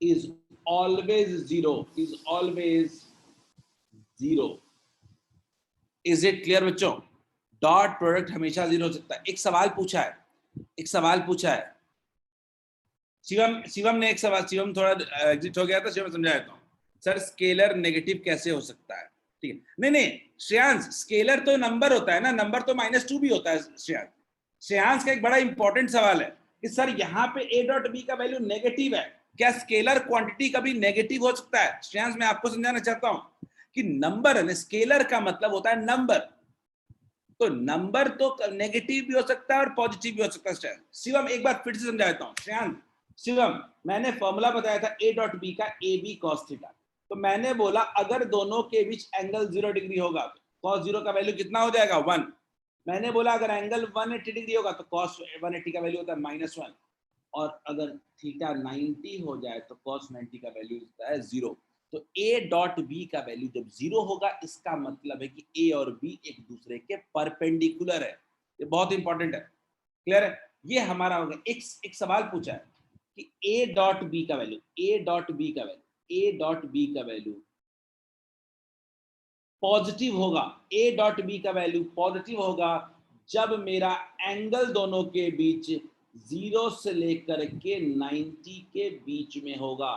is always zero, is always zero. Is it clear बच्चों? डॉट प्रोडक्ट हमेशा जीरो हो सकता है। एक सवाल पूछा है शिवम ने एक सवाल, शिवम थोड़ा एग्जिट हो गया था, शिवम समझा देता हूँ। सर स्केलर नेगेटिव कैसे हो सकता है? ठीक है, नहीं श्रेयांश, स्केलर तो नंबर होता है ना, नंबर तो -2 भी होता है। श्रेयांश का एक बड़ा इंपॉर्टेंट सवाल है कि सर यहाँ पे a डॉट बी का वैल्यू नेगेटिव है, क्या स्केलर क्वांटिटी कभी नेगेटिव हो सकता है? श्रेयांश मैं आपको समझाना चाहता हूं कि नंबर है, स्केलर का मतलब होता है नंबर, तो नंबर तो नेगेटिव भी हो सकता है और पॉजिटिव भी हो सकता है। शिवम एक बार फिर से समझा देता हूं। श्रेयांश, शिवम, मैंने फॉर्मूला बताया था a डॉट बी का ए बी कॉस थीटा, तो मैंने बोला अगर दोनों के बीच एंगल 0 डिग्री होगा तो कॉस 0 का वैल्यू कितना हो जाएगा? 1। मैंने बोला अगर एंगल 180 डिग्री होगा तो कॉस 180 का वैल्यू होता है -1, और अगर थीटा 90 हो जाए तो कॉस 90 का वैल्यू होता है 0। तो a डॉट बी का वैल्यू जब 0 होगा, इसका मतलब है कि a और b एक दूसरे के परपेंडिकुलर है। ये बहुत इंपॉर्टेंट है, क्लियर है? ये हमारा हो गया। एक सवाल पूछा है कि a डॉट बी का वैल्यू, a डॉट बी का वैल्यू, a डॉट बी का वैल्यू पॉजिटिव होगा, a डॉट बी का वैल्यू पॉजिटिव होगा जब मेरा एंगल दोनों के बीच 0 से लेकर के 90 के बीच में होगा।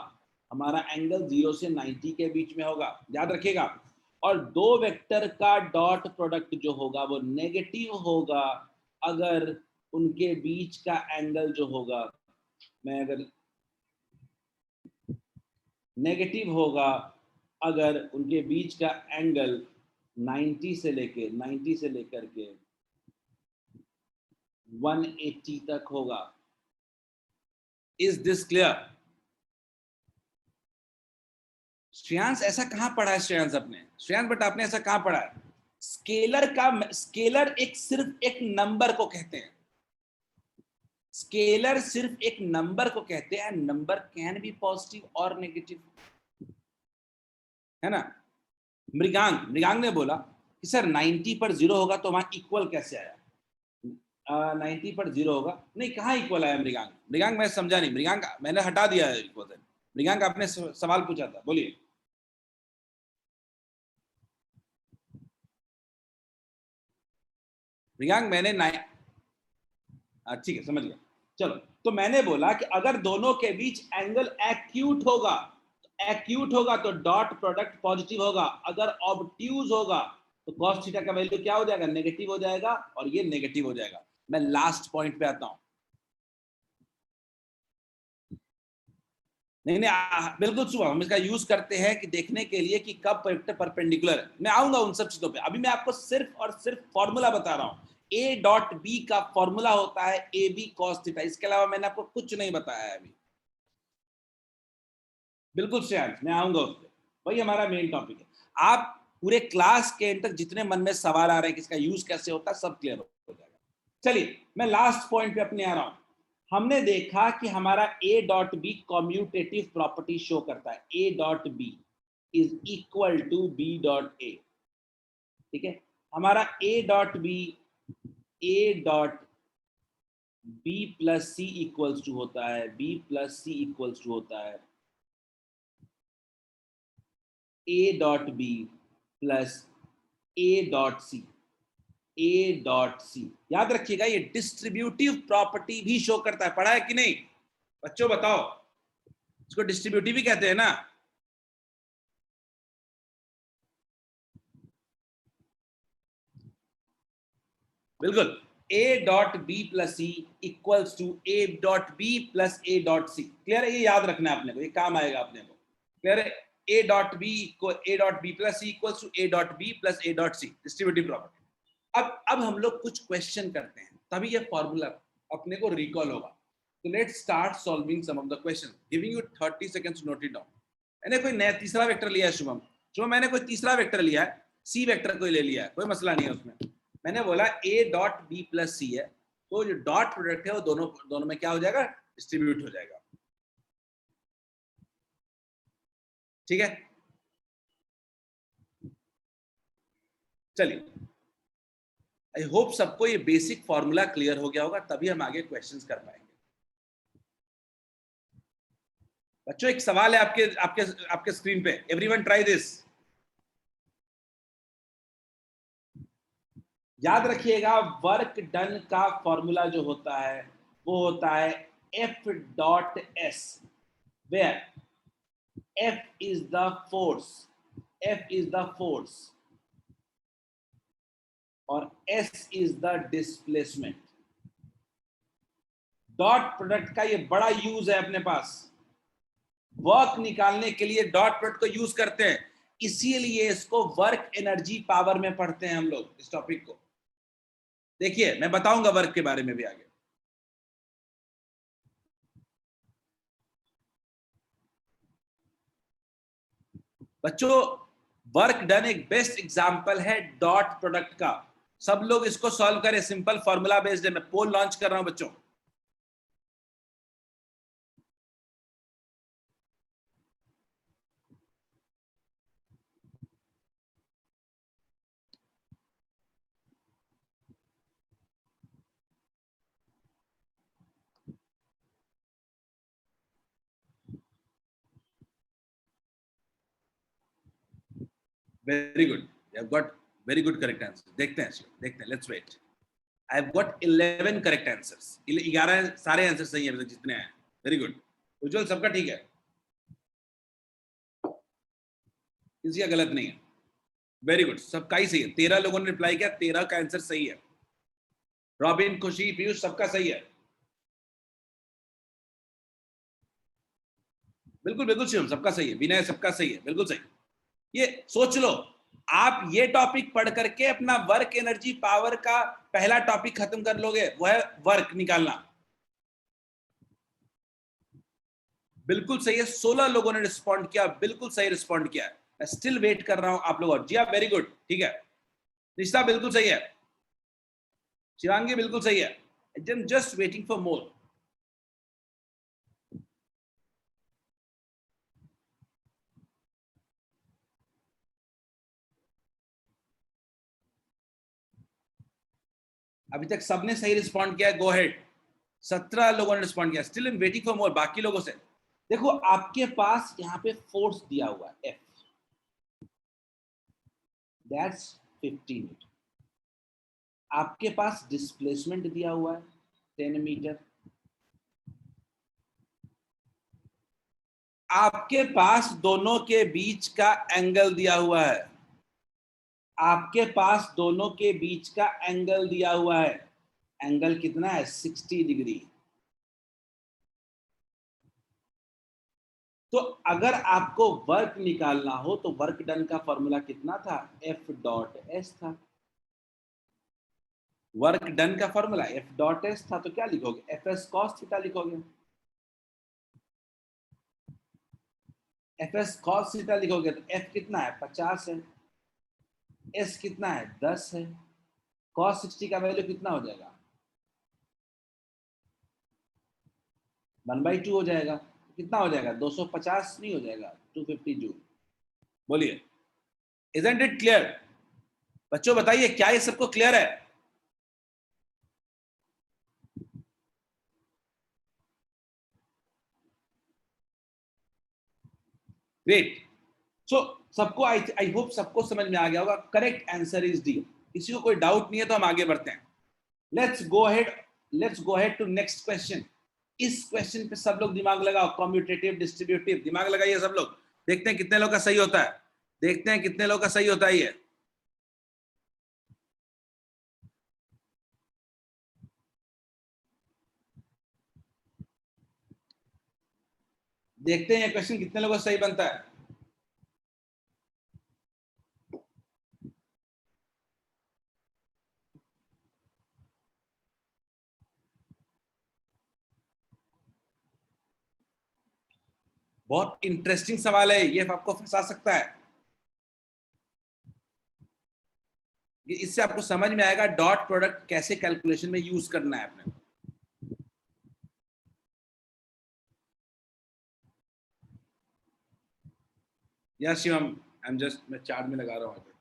हमारा एंगल 0 से 90 के बीच में होगा, याद रखिएगा। और दो वेक्टर का डॉट प्रोडक्ट जो होगा वो नेगेटिव होगा अगर उनके बीच का एंगल जो होगा, मैं अगर नेगेटिव होगा अगर उनके बीच का एंगल 90 से लेकर के 180 तक होगा। Is this clear? श्रेयांश ऐसा कहां पढ़ा है श्रेयांश आपने? श्रेयांश बेटा आपने ऐसा कहां पढ़ा है? स्केलर एक सिर्फ एक नंबर को कहते हैं, स्केलर सिर्फ एक नंबर को कहते हैं। नंबर कैन बी पॉजिटिव और नेगेटिव, है ना? मृगांक ने बोला कि सर 90 पर 0 होगा तो वहां इक्वल कैसे आया? 90 पर 0 होगा, नहीं कहाँ इक्वल आया मृगांक मैं समझा नहीं। मृगांक मैंने हटा दिया है इक्वल। मृगांक आपने सवाल पूछा था, बोलिए। मृगांक मैंने ठीक है, समझ गया। चलो, तो मैंने बोला कि अगर दोनों के बीच एंगल एक्यूट होगा तो डॉट प्रोडक्ट पॉजिटिव होगा, अगर ऑब्ट्यूज होगा तो कॉस थीटा का वैल्यू क्या हो जाएगा? नेगेटिव हो जाएगा, और ये नेगेटिव हो जाएगा। मैं लास्ट पॉइंट पे आता हूं। नहीं बिल्कुल सुबह हम इसका यूज करते हैं कि देखने के लिए कि कब वेक्टर परपेंडिकुलर है। मैं आऊंगा उन सब चीजों पे, अभी मैं आपको सिर्फ और सिर्फ फॉर्मूला बता रहा हूं। a डॉट बी का फॉर्मूला होता है ए बी कॉस थीटा, इसके अलावा मैंने आपको कुछ नहीं बताया है अभी। बिल्कुल श्रेयांश, मैं आऊंगा उस पर, वही हमारा मेन टॉपिक है। आप पूरे क्लास के एंड तक जितने मन में सवाल आ रहे हैं कि इसका यूज कैसे होता है, सब क्लियर हो जाएगा। चलिए मैं लास्ट पॉइंट पे अपने आ रहा हूं। हमने देखा कि हमारा a dot b commutative property show करता है, a dot b is equal to b dot a। ठीक है, हमारा a dot b plus c equals to होता है, b plus c equals to होता है a dot b plus a dot c, a dot c. याद रखिएगा ये डिस्ट्रीब्यूटिव प्रॉपर्टी भी शो करता है, पढ़ा है कि नहीं बच्चों? बताओ, इसको डिस्ट्रीब्यूटिव भी कहते हैं ना? बिल्कुल, a dot b plus c equals to a dot b plus a dot c. Clear है? ये याद रखना है अपने को, ये काम आएगा अपने को। क्लियर है? a dot b plus c equals to a dot b plus a dot c, distributive property. अब हम लोग कुछ क्वेश्चन करते हैं, तभी ये फॉर्मूला अपने को रिकॉल होगा। तो let's start solving some of the question, giving you 30 seconds to note it down. मैंने कोई नया तीसरा वेक्टर लिया है शुभम, मैंने कोई तीसरा वेक्टर लिया है, सी वेक्टर कोई ले लिया है, कोई मसला नहीं है उसमें। मैंने बोला a डॉट बी प्लस सी है, तो जो डॉट प्रोडक्ट है वो दोनों में क्या हो जाएगा? डिस्ट्रीब्यूट हो जाएगा। ठीक है, चलिए आई होप सबको ये बेसिक फॉर्मूला क्लियर हो गया होगा, तभी हम आगे क्वेश्चंस कर पाएंगे। बच्चों एक सवाल है आपके आपके आपके स्क्रीन पे, एवरीवन ट्राई दिस। याद रखिएगा वर्क डन का फॉर्मूला जो होता है वो होता है F dot S, where F is the force, F is the force और S is the displacement. Dot product का ये बड़ा यूज है अपने पास, वर्क निकालने के लिए डॉट प्रोडक्ट को यूज करते हैं, इसीलिए इसको वर्क एनर्जी पावर में पढ़ते हैं हम लोग इस टॉपिक को। देखिए मैं बताऊंगा वर्क के बारे में भी आगे। बच्चों वर्क डन एक बेस्ट एग्जांपल है डॉट प्रोडक्ट का। सब लोग इसको सॉल्व करें, सिंपल फॉर्मूला बेस्ड है, मैं पोल लॉन्च कर रहा हूं बच्चों। Very good, you have got very good correct answer. देखते हैं, let's wait. I have got 11 correct answers, 11 सारे आंसर सही हैं जितने हैं। Very good. उज्जवल सबका ठीक है, किसी का गलत नहीं है। वेरी गुड, सबका ही सही है। 13 लोगों ने रिप्लाई किया, 13 का आंसर सही है। रॉबिन, खुशी, पीयूष सबका सही है। बिल्कुल बिल्कुल शिवम सबका सही है। विनय सबका सही है, बिल्कुल सही। ये सोच लो, आप ये टॉपिक पढ़ करके अपना वर्क एनर्जी पावर का पहला टॉपिक खत्म कर लोगे, वो है वर्क निकालना। बिल्कुल सही है। 16 लोगों ने रिस्पॉन्ड किया, बिल्कुल सही रिस्पॉन्ड किया है। स्टिल वेट कर रहा हूं आप लोग और। जी हाँ, वेरी गुड, ठीक है। रिश्ता बिल्कुल सही है, शिवांगी बिल्कुल सही है। Just waiting for more. अभी तक सबने सही रिस्पॉन्ड किया है, गो हेड। 17 लोगों ने रिस्पॉन्ड किया, still in waiting for more बाकी लोगों से। देखो आपके पास यहाँ पे फोर्स दिया हुआ है F, दैट्स 15 मीटर। आपके पास डिस्प्लेसमेंट दिया हुआ है 10 मीटर। आपके पास दोनों के बीच का एंगल दिया हुआ है, आपके पास दोनों के बीच का एंगल दिया हुआ है। एंगल कितना है? 60 डिग्री। तो अगर आपको वर्क निकालना हो तो वर्क डन का फॉर्मूला कितना था? F डॉट S था। वर्क डन का फॉर्मूला F डॉट S था, तो क्या लिखोगे? FS cos थीटा लिखोगे। FS cos थीटा लिखोगे तो F कितना है? 50 है। S कितना है? 10 है। cos 60 का वैल्यू कितना हो जाएगा? 1/2 हो जाएगा। कितना हो जाएगा? 250 नहीं हो जाएगा, 250 जूल। बोलिए, इजंट इट क्लियर? बच्चों बताइए, क्या ये सबको क्लियर है? ग्रेट। सो सबको आई होप सबको समझ में आ गया होगा। Correct answer is D. किसी को कोई डाउट नहीं है तो हम आगे बढ़ते हैं। Let's go ahead to next question. इस क्वेश्चन पे सब लोग दिमाग लगाओ। कम्यूटेटिव डिस्ट्रीब्यूटिव, दिमाग लगाइए सब लोग। देखते हैं कितने लोग का सही होता है, देखते हैं कितने लोग का सही होता है ये। देखते हैं ये क्वेश्चन कितने लोगों का सही बनता है। बहुत इंटरेस्टिंग सवाल है ये, आपको फंसा सकता है। इससे आपको समझ में आएगा डॉट प्रोडक्ट कैसे कैलकुलेशन में यूज करना है अपने। या शिवम, आई एम जस्ट, मैं चार्ज में लगा रहा हूँ।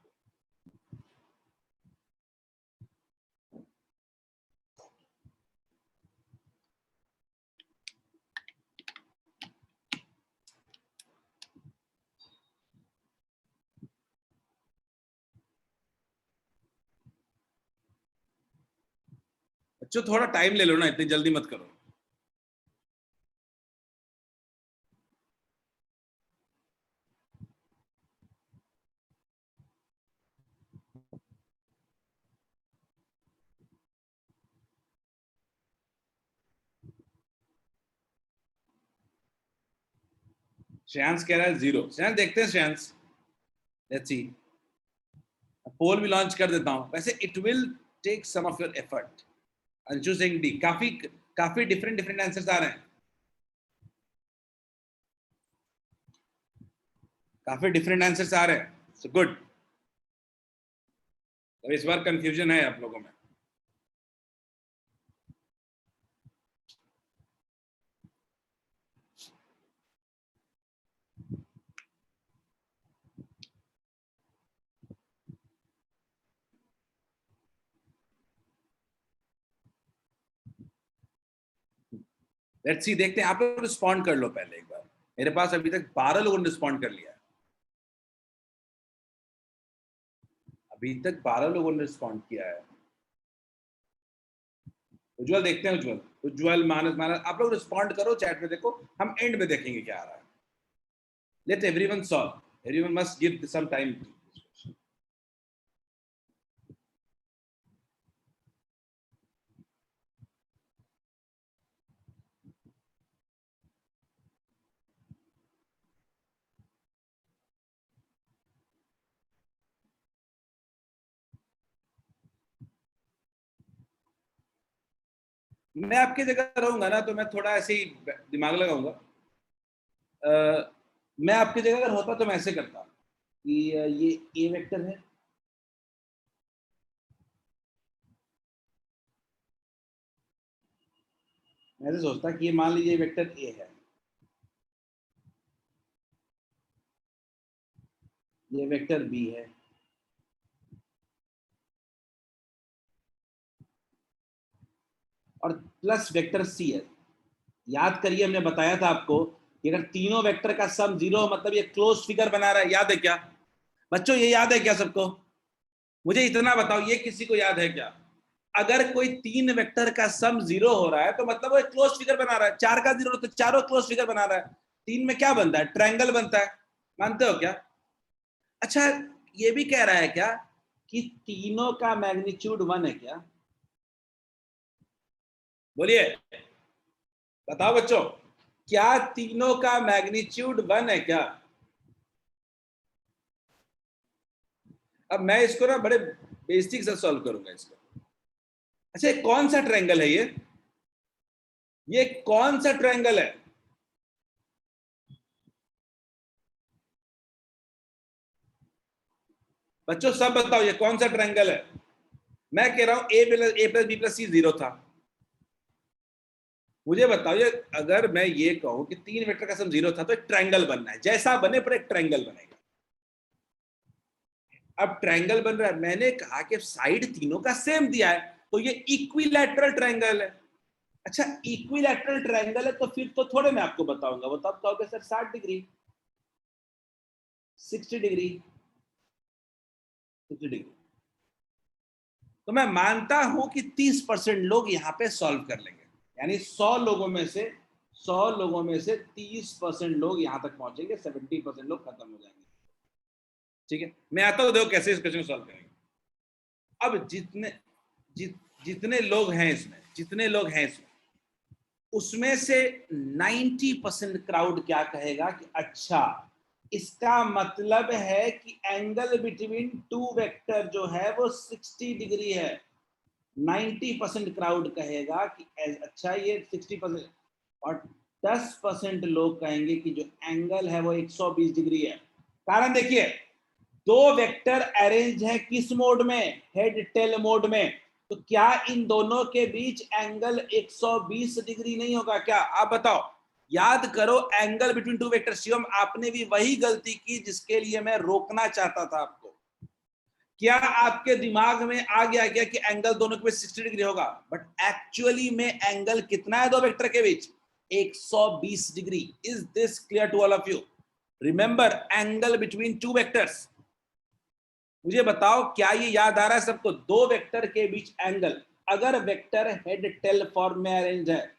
बच्चों थोड़ा टाइम ले लो ना, इतनी जल्दी मत करो। श्रेयांश कह रहा है 0। श्रेयांश देखते हैं, श्रेयांश लेट्स सी। पोल भी लॉन्च कर देता हूं। वैसे it will take some of your effort. Anshu Singh डी, काफी डिफरेंट आंसर्स आ रहे हैं, काफी डिफरेंट आंसर्स आ रहे हैं, सो गुड। तो इस बार कंफ्यूजन है आप लोगों में। लेट्स सी, देखते हैं। आप लोग रिस्पॉन्ड कर लो पहले एक बार। मेरे पास अभी तक 12 लोगों ने रिस्पॉन्ड कर लिया है। अभी तक 12 लोगों ने रिस्पॉन्ड किया है। उज्जवल देखते हैं, उज्जवल मानस आप लोग रिस्पॉन्ड करो चैट में, देखो हम एंड में देखेंगे क्या आ रहा है। Let everyone solve, everyone must give some time. मैं आपकी जगह रहूंगा ना तो मैं थोड़ा ऐसे ही दिमाग लगाऊंगा। मैं आपकी जगह अगर होता तो मैं ऐसे करता कि ये ए वेक्टर है, मैं ऐसे सोचता कि ये मान लीजिए वेक्टर ए है, ये वेक्टर बी है, और प्लस वेक्टर सी है। याद करिए, हमने बताया था आपको कि अगर तीनों वेक्टर का सम 0 मतलब ये क्लोज फिगर बना रहा है। याद है क्या बच्चों? ये याद है क्या सबको? मुझे इतना बताओ, ये किसी को याद है क्या? अगर कोई 3 वेक्टर का सम 0 हो रहा है तो मतलब वो एक क्लोज फिगर बना रहा है। 4 का 0 तो चारों क्लोज फिगर बना रहा है। 3 में क्या बनता है? ट्रायंगल बनता है। मानते हो क्या? अच्छा, ये भी कह रहा है क्या कि तीनों का मैग्नीट्यूड 1 है क्या? बोलिए, बताओ बच्चों, क्या तीनों का मैग्नीट्यूड 1 है क्या? अब मैं इसको ना बड़े बेसिक से सॉल्व करूंगा इसको। अच्छा, कौन सा ट्रायंगल है ये कौन सा ट्रायंगल है? बच्चों सब बताओ, ये कौन सा ट्रायंगल है? मैं कह रहा हूं ए प्लस बी प्लस सी 0 था। मुझे बताओ, ये अगर मैं ये कहूं कि 3 वेक्टर का सम 0 था तो एक ट्रायंगल बनना है, जैसा बने पर एक ट्रायंगल बनेगा। अब ट्रायंगल बन रहा है, मैंने कहा कि साइड तीनों का सेम दिया है तो ये इक्विलैटरल ट्रायंगल है। अच्छा, इक्विलैटरल ट्रायंगल है तो फिर तो थोड़े मैं आपको बताऊंगा। वो तब कहोगे सर 60 डिग्री, 60 डिग्री, 60 डिग्री। तो मैं मानता हूं कि 30% लोग यहां पे सॉल्व कर लेंगे, यानी 100 लोगों में से 30% लोग यहां तक पहुंचेंगे, 70% लोग खत्म हो जाएंगे। ठीक है, मैं आता हूं, देखो कैसे इस क्वेश्चन सॉल्व करेंगे। अब जितने लोग हैं इसमें, उसमें से 90% क्राउड क्या कहेगा कि अच्छा, इसका मतलब है कि एंगल बिटवीन 2 वेक्टर जो है वो 60 डिग्री है। 90% क्राउड कहेगा कि अच्छा ये 60%, और 10% लोग कहेंगे कि जो एंगल है वो 120 डिग्री है। कारण देखिए, 2 वेक्टर अरेंज है किस मोड में? हेड टेल मोड में। तो क्या इन दोनों के बीच एंगल 120 डिग्री नहीं होगा क्या? आप बताओ, याद करो, एंगल बिटवीन 2 वेक्टर। शिवम, आपने भी वही गलती की जिसके लिए मैं रोकना चाहता था आपको। क्या आपके दिमाग में आ गया क्या कि एंगल दोनों के बीच 60 डिग्री होगा? बट एक्चुअली में एंगल कितना है 2 वेक्टर के बीच? 120 degree. Is this clear to all of you? Remember, angle between 2 vectors. मुझे बताओ, क्या ये याद आ रहा है सबको? 2 वेक्टर के बीच एंगल। अगर वेक्टर हेड टेल फॉर्म में अरेंज है,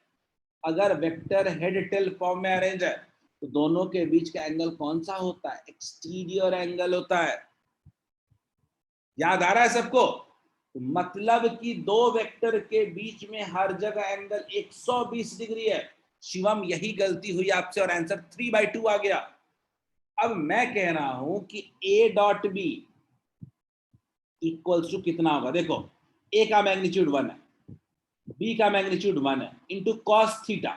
अगर वेक्टर हेड टेल फॉर्म में अरेंज है, तो दोनों के बीच का एंगल कौन सा होता है? एक्सटीरियर एंगल होता है। याद आ रहा है सबको? तो मतलब कि दो वेक्टर के बीच में हर जगह एंगल 120 डिग्री है। शिवम यही गलती हुई आपसे और आंसर 3/2 आ गया। अब मैं कह रहा हूं कि a dot B equals to कितना होगा? देखो, ए का मैग्नीट्यूड 1 है, बी का मैग्नीट्यूड 1 है, इंटू कॉस थीटा।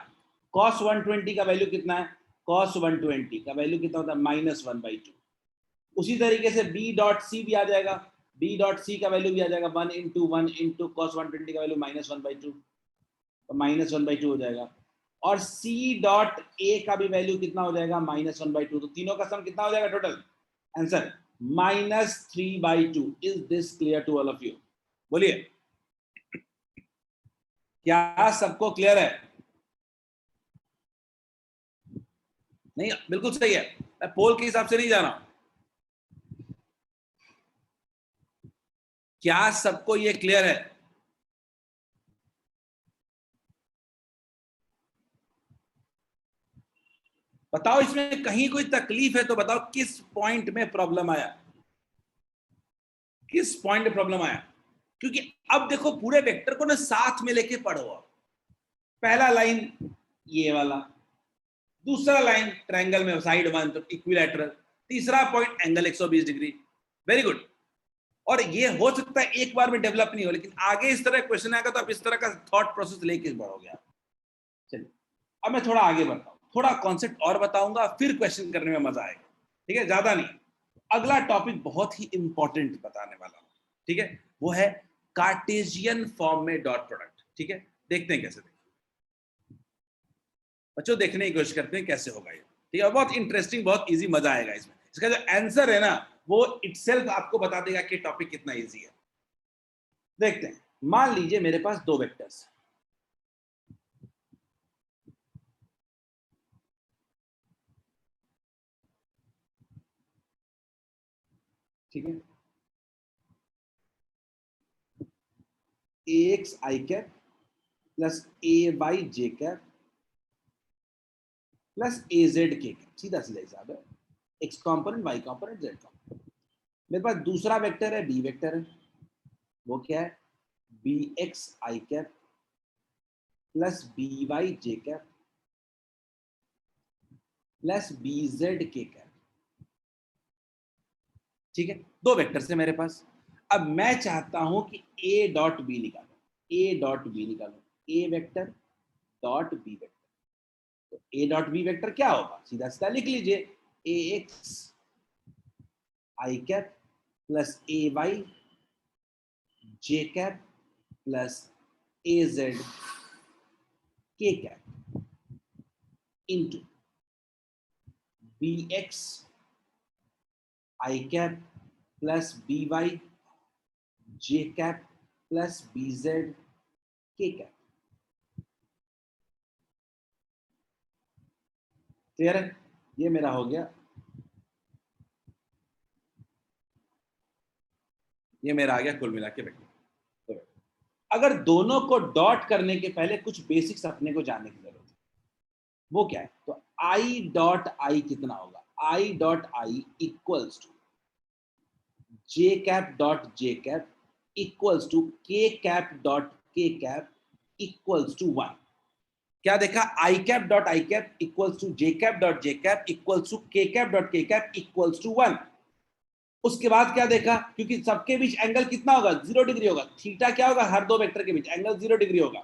कॉस 120 का वैल्यू कितना है? कॉस 120 का वैल्यू कितना होता है? -1/2। उसी तरीके से बी डॉट सी भी आ जाएगा, बी डॉट सी का वैल्यू भी आ जाएगा 1 इंटू 1 इंटू कॉस 120 का वैल्यू -1/2, तो -1/2 हो जाएगा। और सी डॉट ए का भी वैल्यू कितना हो जाएगा? -1/2। तो तीनों का सम कितना हो जाएगा total? Answer -3/2। Is this clear to all of you? बोलिए, क्या सबको क्लियर है? नहीं, बिल्कुल सही है। मैं पोल के हिसाब से नहीं जा रहा हूं। क्या सबको ये क्लियर है? बताओ, इसमें कहीं कोई तकलीफ है तो बताओ, किस पॉइंट में प्रॉब्लम आया? किस पॉइंट में प्रॉब्लम आया? क्योंकि अब देखो, पूरे वेक्टर को ना साथ में लेके पढ़ो। पहला लाइन ये वाला, दूसरा लाइन ट्रायंगल में साइड 1 तो इक्विलैटरल, तीसरा point angle 120 degree. Very good. और ये हो सकता है एक बार में डेवलप नहीं हो, लेकिन आगे इस तरह क्वेश्चन आएगा तो आप इस तरह का थॉट प्रोसेस लेके बढ़ोगे आप। चलिए, अब मैं थोड़ा आगे बढ़ता हूं, थोड़ा कॉन्सेप्ट और बताऊंगा, फिर क्वेश्चन करने में मजा आएगा। ठीक है, ज्यादा नहीं। अगला टॉपिक बहुत ही इंपॉर्टेंट बताने वाला हूं, ठीक है, वो है कार्टेशियन फॉर्म में डॉट प्रोडक्ट। ठीक है, देखते हैं कैसे। बच्चों, देखने की कोशिश करते हैं कैसे होगा ये। ठीक है, बहुत इंटरेस्टिंग, बहुत इजी, मजा आएगा इसमें। इसका जो आंसर है ना, वो इटसेल्फ आपको बता देगा कि टॉपिक कितना इजी है। देखते हैं। मान लीजिए मेरे पास दो वेक्टर्स, ठीक है, ax i cap plus ay j cap plus az k cap. सीधा सीधा हिसाब है, x component, y component, z component. मेरे पास दूसरा वेक्टर है, b वेक्टर है, वो क्या है? bx i cap plus by j cap plus bz k cap. ठीक है, दो वेक्टर्स है मेरे पास। अब मैं चाहता हूं कि a डॉट बी निकालो, a डॉट बी निकालो, a vector dot b vector. तो a डॉट बी वेक्टर क्या होगा? सीधा सीधा लिख लीजिए, ax i cap plus ay j cap plus az k cap into bx i cap plus by j cap plus bz k cap. Clear है? ये मेरा हो गया, ये मेरा आ गया कुल मिला के वेक्टर। तो अगर दोनों को डॉट करने के पहले कुछ बेसिक्स अपने को जानने की जरूरत है। वो क्या है? तो आई डॉट आई कितना होगा? I dot I equals to J cap dot J cap equals to के कैप डॉट के कैप इक्वल्स टू 1। क्या देखा? I cap dot I cap equals to J cap dot J cap equals to के cap dot के cap equals to 1। उसके बाद क्या देखा? क्योंकि सबके बीच एंगल कितना होगा? 0 डिग्री होगा। थीटा क्या होगा? हर दो वेक्टर के बीच एंगल 0 डिग्री होगा।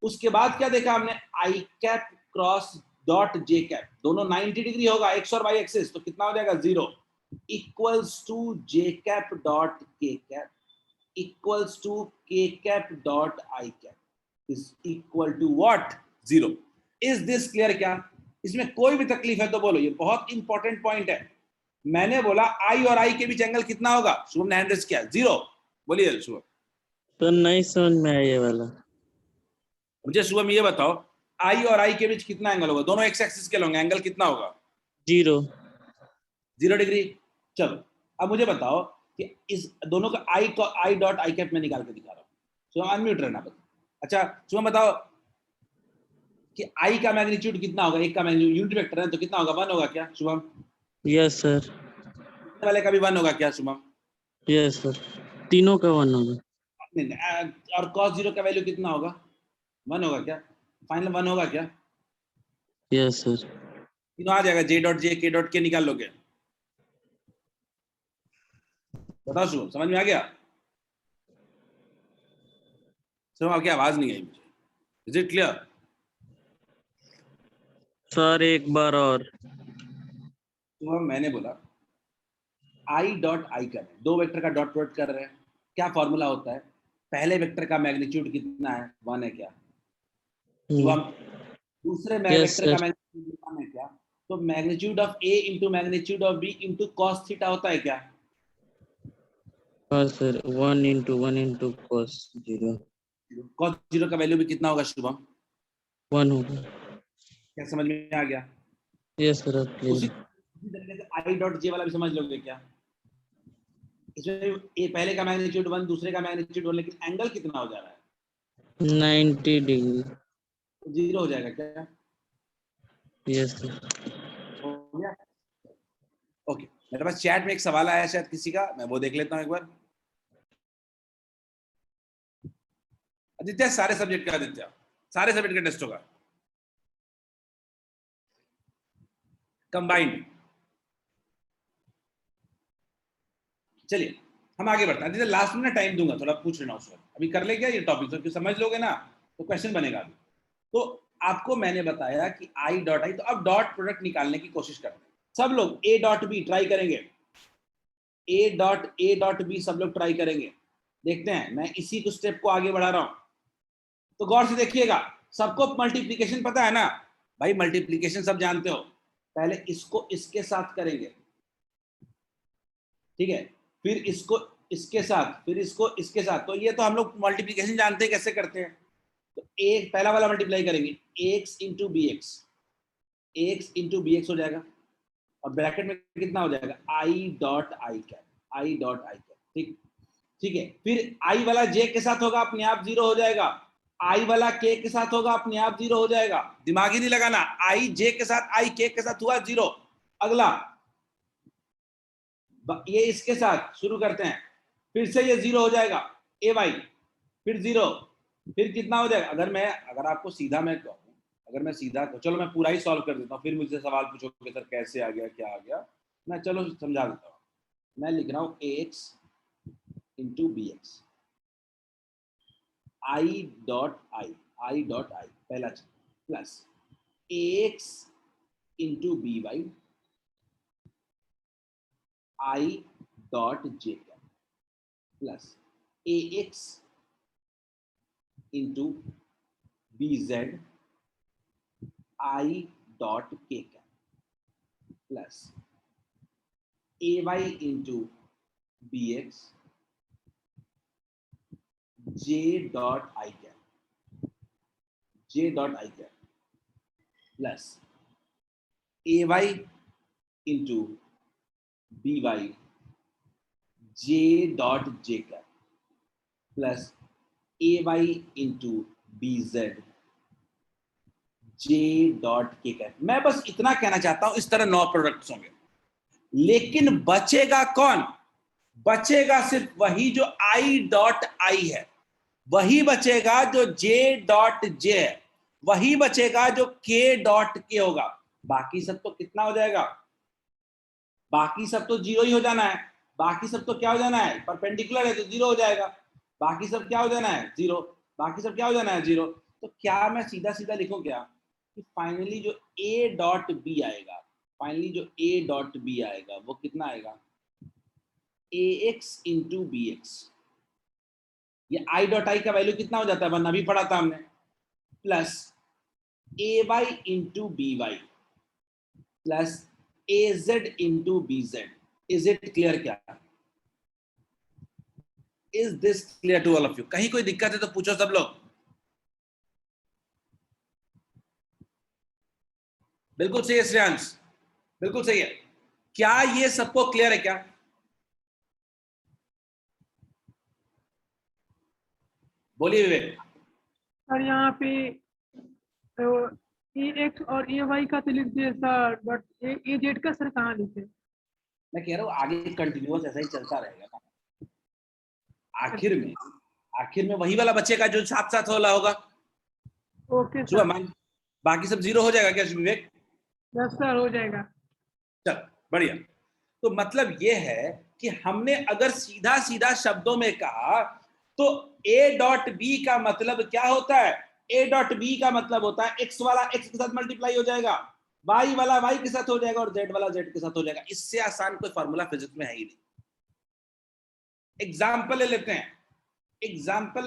उसके बाद क्या देखा हमने? I cap cross dot J cap, दोनों 90 डिग्री होगा, एक्स और वाई एक्सिस, तो कितना हो जाएगा? 0 equals to J cap dot के कैप इक्वल्स टू के cap dot I cap is equal to what? 0। Is this clear? क्या इसमें कोई भी तकलीफ है तो बोलो, ये बहुत इंपॉर्टेंट पॉइंट है। मैंने बोला आई और आई के बीच एंगल कितना होगा? शुभम ने हैंड रेज किया, 0। बोलिए शुभम। तो नहीं समझ में आया ये वाला। मुझे शुभम ये बताओ, आई और आई के बीच कितना एंगल होगा? दोनों एक्स एक्सिस के होंगे, एंगल कितना होगा? 0। 0 डिग्री। चलो, अब मुझे बताओ कि इस दोनों का आई डॉट आई कैप में निकाल के दिखा रहा हूं। शुभम अनम्यूट रहना बस। अच्छा शुभम बताओ कि आई का मैग्नीट्यूड कितना होगा, एक का मैग्नीट्यूड यूनिट वेक्टर है तो कितना होगा, 1 होगा क्या शुभम? Yes sir. वाले का भी 1 होगा क्या शुभम? यस सर, तीनों का 1 होगा। नहीं, और cos 0 का वैल्यू कितना होगा, 1 होगा क्या? फाइनल 1 होगा क्या? Yes sir. तीनों आ जाएगा, जे डॉट जे के डॉट के निकाल लोगे। बताओ शुभम समझ में आ गया? शुभम आपकी आवाज नहीं आई मुझे, इज इट क्लियर? सर एक बार और। शुभम मैंने बोला आई डॉट आई कर रहे हैं, दो वेक्टर का डॉट प्रोडक्ट कर रहे हैं, क्या फॉर्मूला होता है? पहले वेक्टर का मैग्नीट्यूड कितना है, 1 है क्या शुभम? दूसरे यस वेक्टर का सर। मैग्नीट्यूड 1 है क्या? तो magnitude of a into magnitude of b into cos theta होता है क्या? हाँ sir, 1 into 1 into cos 0 cos 0 का वैल्यू भी कितना होगा शुभम? 1 होगा। क्या समझ में आ गया? यस सर, अब उसी क्लियर। तरीके से आई डॉट जे वाला भी समझ लोगे क्या? इसमें ए पहले का मैग्नीट्यूड 1, दूसरे का मैग्नीट्यूड 1, लेकिन एंगल कितना हो जा रहा है? 90 डिग्री। तो 0 हो जाएगा क्या? Yes sir. हो गया? ओके, मेरे पास चैट में एक सवाल आया शायद किसी का, मैं वो देख लेता हूं एक बार। आदित्य सारे सब्जेक्ट का, आदित्य सारे सब्जेक्ट का टेस्ट होगा कंबाइंड। चलिए हम आगे बढ़ते हैं। आदित्य लास्ट में ना टाइम दूंगा, थोड़ा पूछ लेना उस वक्त, अभी कर ले क्या ये टॉपिक, तो समझ लोगे ना तो क्वेश्चन बनेगा अभी। तो आपको मैंने बताया कि आई डॉट आई, तो अब डॉट प्रोडक्ट निकालने की कोशिश करते हैं सब लोग। ए डॉट बी ट्राई करेंगे, ए डॉट बी सब लोग ट्राई करेंगे। देखते हैं, मैं इसी को स्टेप को आगे बढ़ा रहा हूं, तो गौर से देखिएगा। सबको मल्टीप्लीकेशन पता है ना भाई, मल्टीप्लीकेशन सब जानते हो। पहले इसको इसके साथ करेंगे, ठीक है, फिर इसको इसके साथ, फिर इसको इसके साथ। तो ये तो हम लोग मल्टीप्लीकेशन जानते हैं कैसे करते हैं। तो एक पहला वाला मल्टीप्लाई करेंगे, x into B x, x into B x हो जाएगा, और ब्रैकेट में कितना हो जाएगा, i dot I cap, i dot I cap. ठीक, ठीक है। फिर आई वाला जे के साथ होगा, अपने आप 0 हो जाएगा। आई वाला के के साथ होगा, अपने आप 0 हो जाएगा। दिमाग ही नहीं लगाना, आई जे के साथ, आई के साथ हुआ 0। अगला ये इसके साथ शुरू करते हैं, फिर से ये 0 हो जाएगा, ए वाई, फिर 0, फिर कितना हो जाएगा? अगर आपको सीधा मैं कहूँ, अगर मैं सीधा चलो मैं पूरा ही सॉल्व कर देता हूँ, फिर मुझसे सवाल पूछोगे सर कैसे आ गया, क्या आ गया, मैं चलो समझा देता हूँ। मैं लिख रहा हूँ ax into B X, I dot I पहला चीज, plus ax into B Y, I dot J cap, plus ax into B Z, I dot के cap, plus A Y into B X, J dot I cap, J dot I cap, plus A Y into B Y, J dot J cap, plus A Y into B Z, J dot के cap. मैं बस इतना कहना चाहता हूं, इस तरह 9 products होंगे, लेकिन बचेगा कौन? बचेगा सिर्फ वही जो आई डॉट आई है, वही बचेगा जो जे डॉट जे है, वही बचेगा जो के डॉट के होगा। बाकी सब तो कितना हो जाएगा? बाकी सब तो 0 ही हो जाना है। बाकी सब तो क्या हो जाना है? परपेंडिकुलर है तो 0 हो जाएगा। बाकी सब क्या हो जाना है? 0। बाकी सब क्या हो जाना है? 0। तो क्या मैं सीधा सीधा लिखूं क्या कि फाइनली जो ए डॉट बी आएगा, फाइनली जो ए डॉट बी आएगा वो कितना आएगा? ए एक्स इंटू बी एक्स। ये आई डॉट आई का वैल्यू कितना हो जाता है? 1 अभी पढ़ा था हमने, plus A Y into B Y, plus A Z into B Z. Is it clear? क्या is this clear to all of you? कहीं कोई दिक्कत है तो पूछो सब लोग। बिल्कुल सही है श्रेयांश, बिल्कुल सही है। क्या ये सबको क्लियर है? क्या बोलिए विवेक। सर यहाँ पे ए एक्स और ए वाई का तो लिख दिए सर, बट ए जेड का सर कहाँ लिखे? मैं कह रहा हूँ आगे कंटिन्यूअस ऐसा ही चलता रहेगा ना, आखिर में वही वाला बचेगा जो साथ साथ वाला होगा। ओके सुबह सर। मान बाकी सब जीरो हो जाएगा क्या विवेक? यस सर, हो जाएगा। चल बढ़िया। तो मतलब ये है कि हमने अगर सीधा सीधा शब्दों में कहा तो ए डॉट बी का मतलब क्या होता है? ए डॉट बी का मतलब होता है एक्स वाला एक्स के साथ मल्टीप्लाई हो जाएगा, वाई वाला वाई के साथ हो जाएगा और जेड वाला जेड के साथ हो जाएगा। इससे आसान कोई फॉर्मूला फिजिक्स में है ही नहीं। एग्जाम्पल ले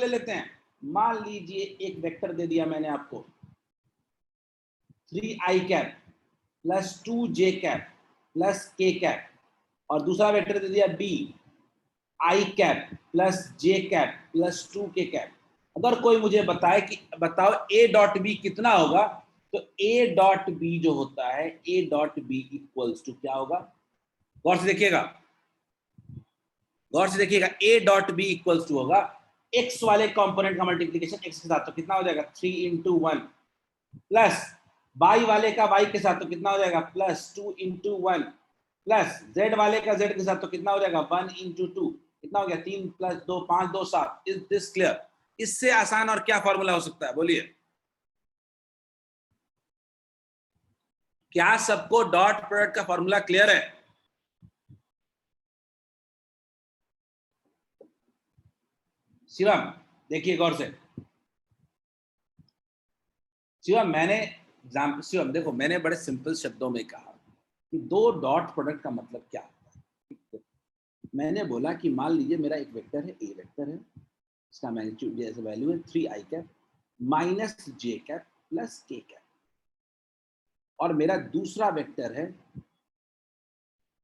लेते हैं। मान लीजिए एक वेक्टर दे दिया मैंने आपको 3i cap plus 2j cap plus k cap, और दूसरा वेक्टर दे दिया b i cap plus j cap plus 2k cap. अगर कोई मुझे बताए कि बताओ a डॉट b कितना होगा, तो a डॉट b जो होता है a dot b equals to क्या होगा? गौर से देखिएगा, a dot b equals to होगा x वाले कंपोनेंट का मल्टीप्लिकेशन x के साथ, तो कितना हो जाएगा 3 इंटू 1, प्लस y वाले का y के साथ तो कितना हो जाएगा प्लस 2 इंटू 1, प्लस z वाले का z के साथ तो कितना हो जाएगा 1 इंटू 2, कितना हो गया 3 प्लस 2 5 2 7। Is this clear? इससे आसान और क्या फॉर्मूला हो सकता है? बोलिए। क्या सबको डॉट प्रोडक्ट का फॉर्मूला क्लियर है? शिवम देखिए गौर से। शिवम देखो, मैंने बड़े सिंपल शब्दों में कहा कि दो डॉट प्रोडक्ट का मतलब क्या होता है। मैंने बोला कि मान लीजिए मेरा एक वेक्टर है, ए वेक्टर है, इसका मैग्नीट्यूड जैसे वैल्यू है 3i cap minus j cap plus k cap, और मेरा दूसरा वेक्टर है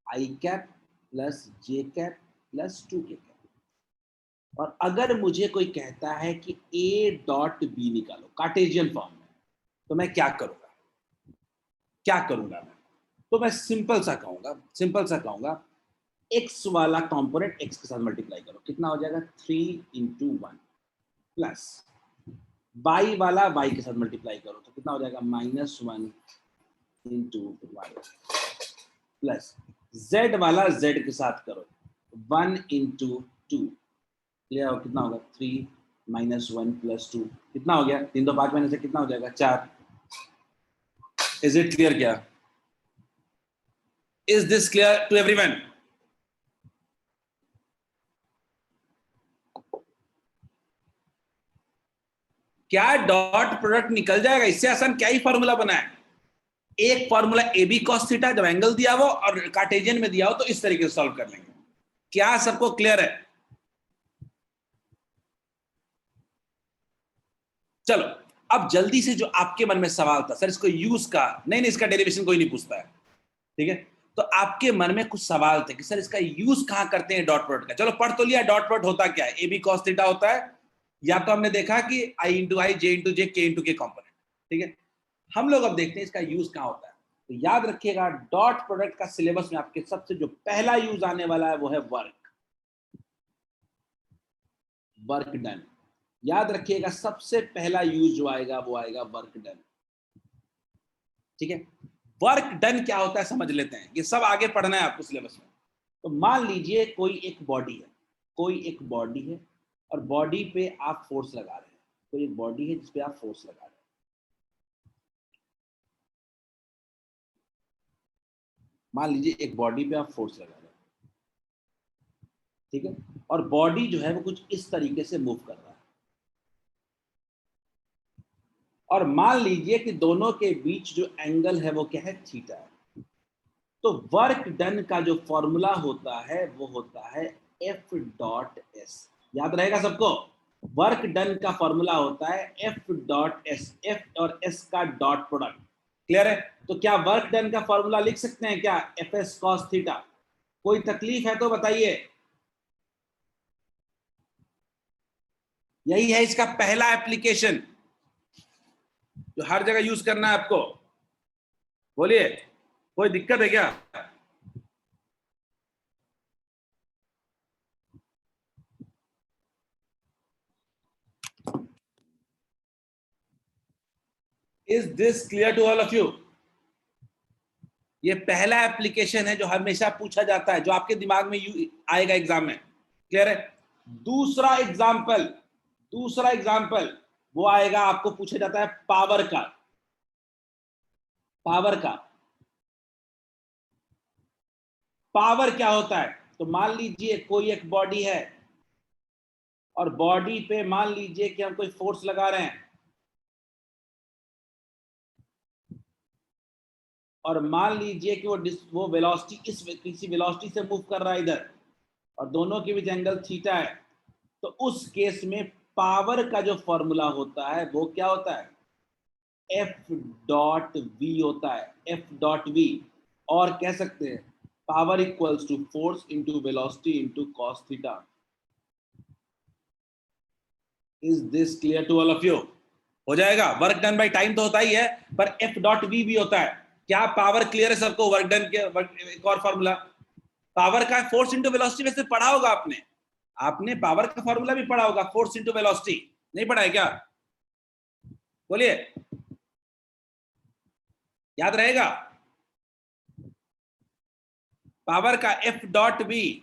i cap plus j cap plus 2k cap. और अगर मुझे कोई कहता है कि a डॉट b निकालो कार्टेशियन फॉर्म में, तो मैं क्या करूंगा मैं? तो मैं सिंपल सा कहूंगा x वाला कंपोनेंट x के साथ मल्टीप्लाई करो, कितना हो जाएगा 3 इंटू 1, प्लस y वाला y के साथ मल्टीप्लाई करो तो कितना हो जाएगा -1 इंटू 1, प्लस z वाला z के साथ करो 1 इंटू 2, क्लियर हो? कितना होगा 3 -1 प्लस 2, कितना हो गया 3 2 5 में से कितना हो जाएगा 4। Is it clear? क्या is this clear to everyone? क्या डॉट प्रोडक्ट निकल जाएगा? इससे आसान क्या ही फॉर्मूला बना है। एक formula A B cos theta जब एंगल दिया हो और कार्टेशियन में दिया हो तो इस तरीके से सॉल्व कर लेंगे। क्या सबको क्लियर है? चलो अब जल्दी से जो आपके मन में सवाल था सर इसको यूज का नहीं, इसका डेरिवेशन कोई नहीं पूछता है, ठीक है? तो आपके मन में कुछ सवाल थे कि सर इसका यूज कहां करते हैं डॉट प्रोडक्ट का। चलो पढ़ तो लिया डॉट प्रोडक्ट होता क्या है। ए बी कॉस थीटा होता है, या तो हमने देखा कि आई इंटू आई जे इंटू जे के इंटू के कॉम्पोनेंट, ठीक है? हम लोग अब देखते हैं इसका यूज कहां होता है। तो याद रखिएगा डॉट प्रोडक्ट का सिलेबस में आपके सबसे जो पहला यूज आने वाला है वो है वर्क डन। याद रखिएगा सबसे पहला यूज जो आएगा वो आएगा वर्क डन, ठीक है? वर्क डन क्या होता है समझ लेते हैं, ये सब आगे पढ़ना है आपको सिलेबस में। तो मान लीजिए कोई एक बॉडी है और बॉडी पे आप फोर्स लगा रहे हैं, कोई एक बॉडी है जिसपे आप फोर्स लगा रहे हैं, मान लीजिए एक बॉडी पे आप फोर्स लगा रहे हैं, ठीक है? और बॉडी जो है वो कुछ इस तरीके से मूव कर रहा है, और मान लीजिए कि दोनों के बीच जो एंगल है वो क्या है थीटा है। तो वर्क डन का जो फॉर्मूला होता है वो होता है एफ डॉट एस। याद रहेगा सबको? वर्क डन का फॉर्मूला होता है एफ डॉट एस, एफ और एस का डॉट प्रोडक्ट। क्लियर है? तो क्या वर्क डन का फॉर्मूला लिख सकते हैं क्या? F S cos theta. कोई तकलीफ है तो बताइए। यही है इसका पहला एप्लीकेशन जो हर जगह यूज करना है आपको। बोलिए, कोई दिक्कत है क्या? Is this clear to all of you? ये पहला एप्लीकेशन है जो हमेशा पूछा जाता है, जो आपके दिमाग में आएगा एग्जाम में। क्लियर है? दूसरा एग्जाम्पल वो आएगा, आपको पूछा जाता है पावर का। पावर क्या होता है? तो मान लीजिए कोई एक बॉडी है और बॉडी पे मान लीजिए कि हम कोई फोर्स लगा रहे हैं, और मान लीजिए कि वो वेलोसिटी किसी वेलोसिटी से मूव कर रहा है इधर, और दोनों के बीच एंगल थीटा है। तो उस केस में पावर का जो फॉर्मूला होता है वो क्या होता है? एफ डॉट वी होता है, एफ डॉट वी। और कह सकते हैं power equals to force into velocity into cos theta. Is this clear to all of you? हो जाएगा। वर्क डन बाय टाइम तो होता ही है, पर एफ डॉट वी भी होता है। क्या पावर क्लियर है सबको? वर्क डन के एक और फॉर्मूला पावर का, फोर्स इंटू वेलोसिटी। वैसे पढ़ा होगा आपने पावर का फॉर्मूला भी पढ़ा होगा, फोर्स इंटू वेलोसिटी। नहीं पढ़ा है क्या? बोलिए, याद रहेगा? पावर का एफ डॉट बी।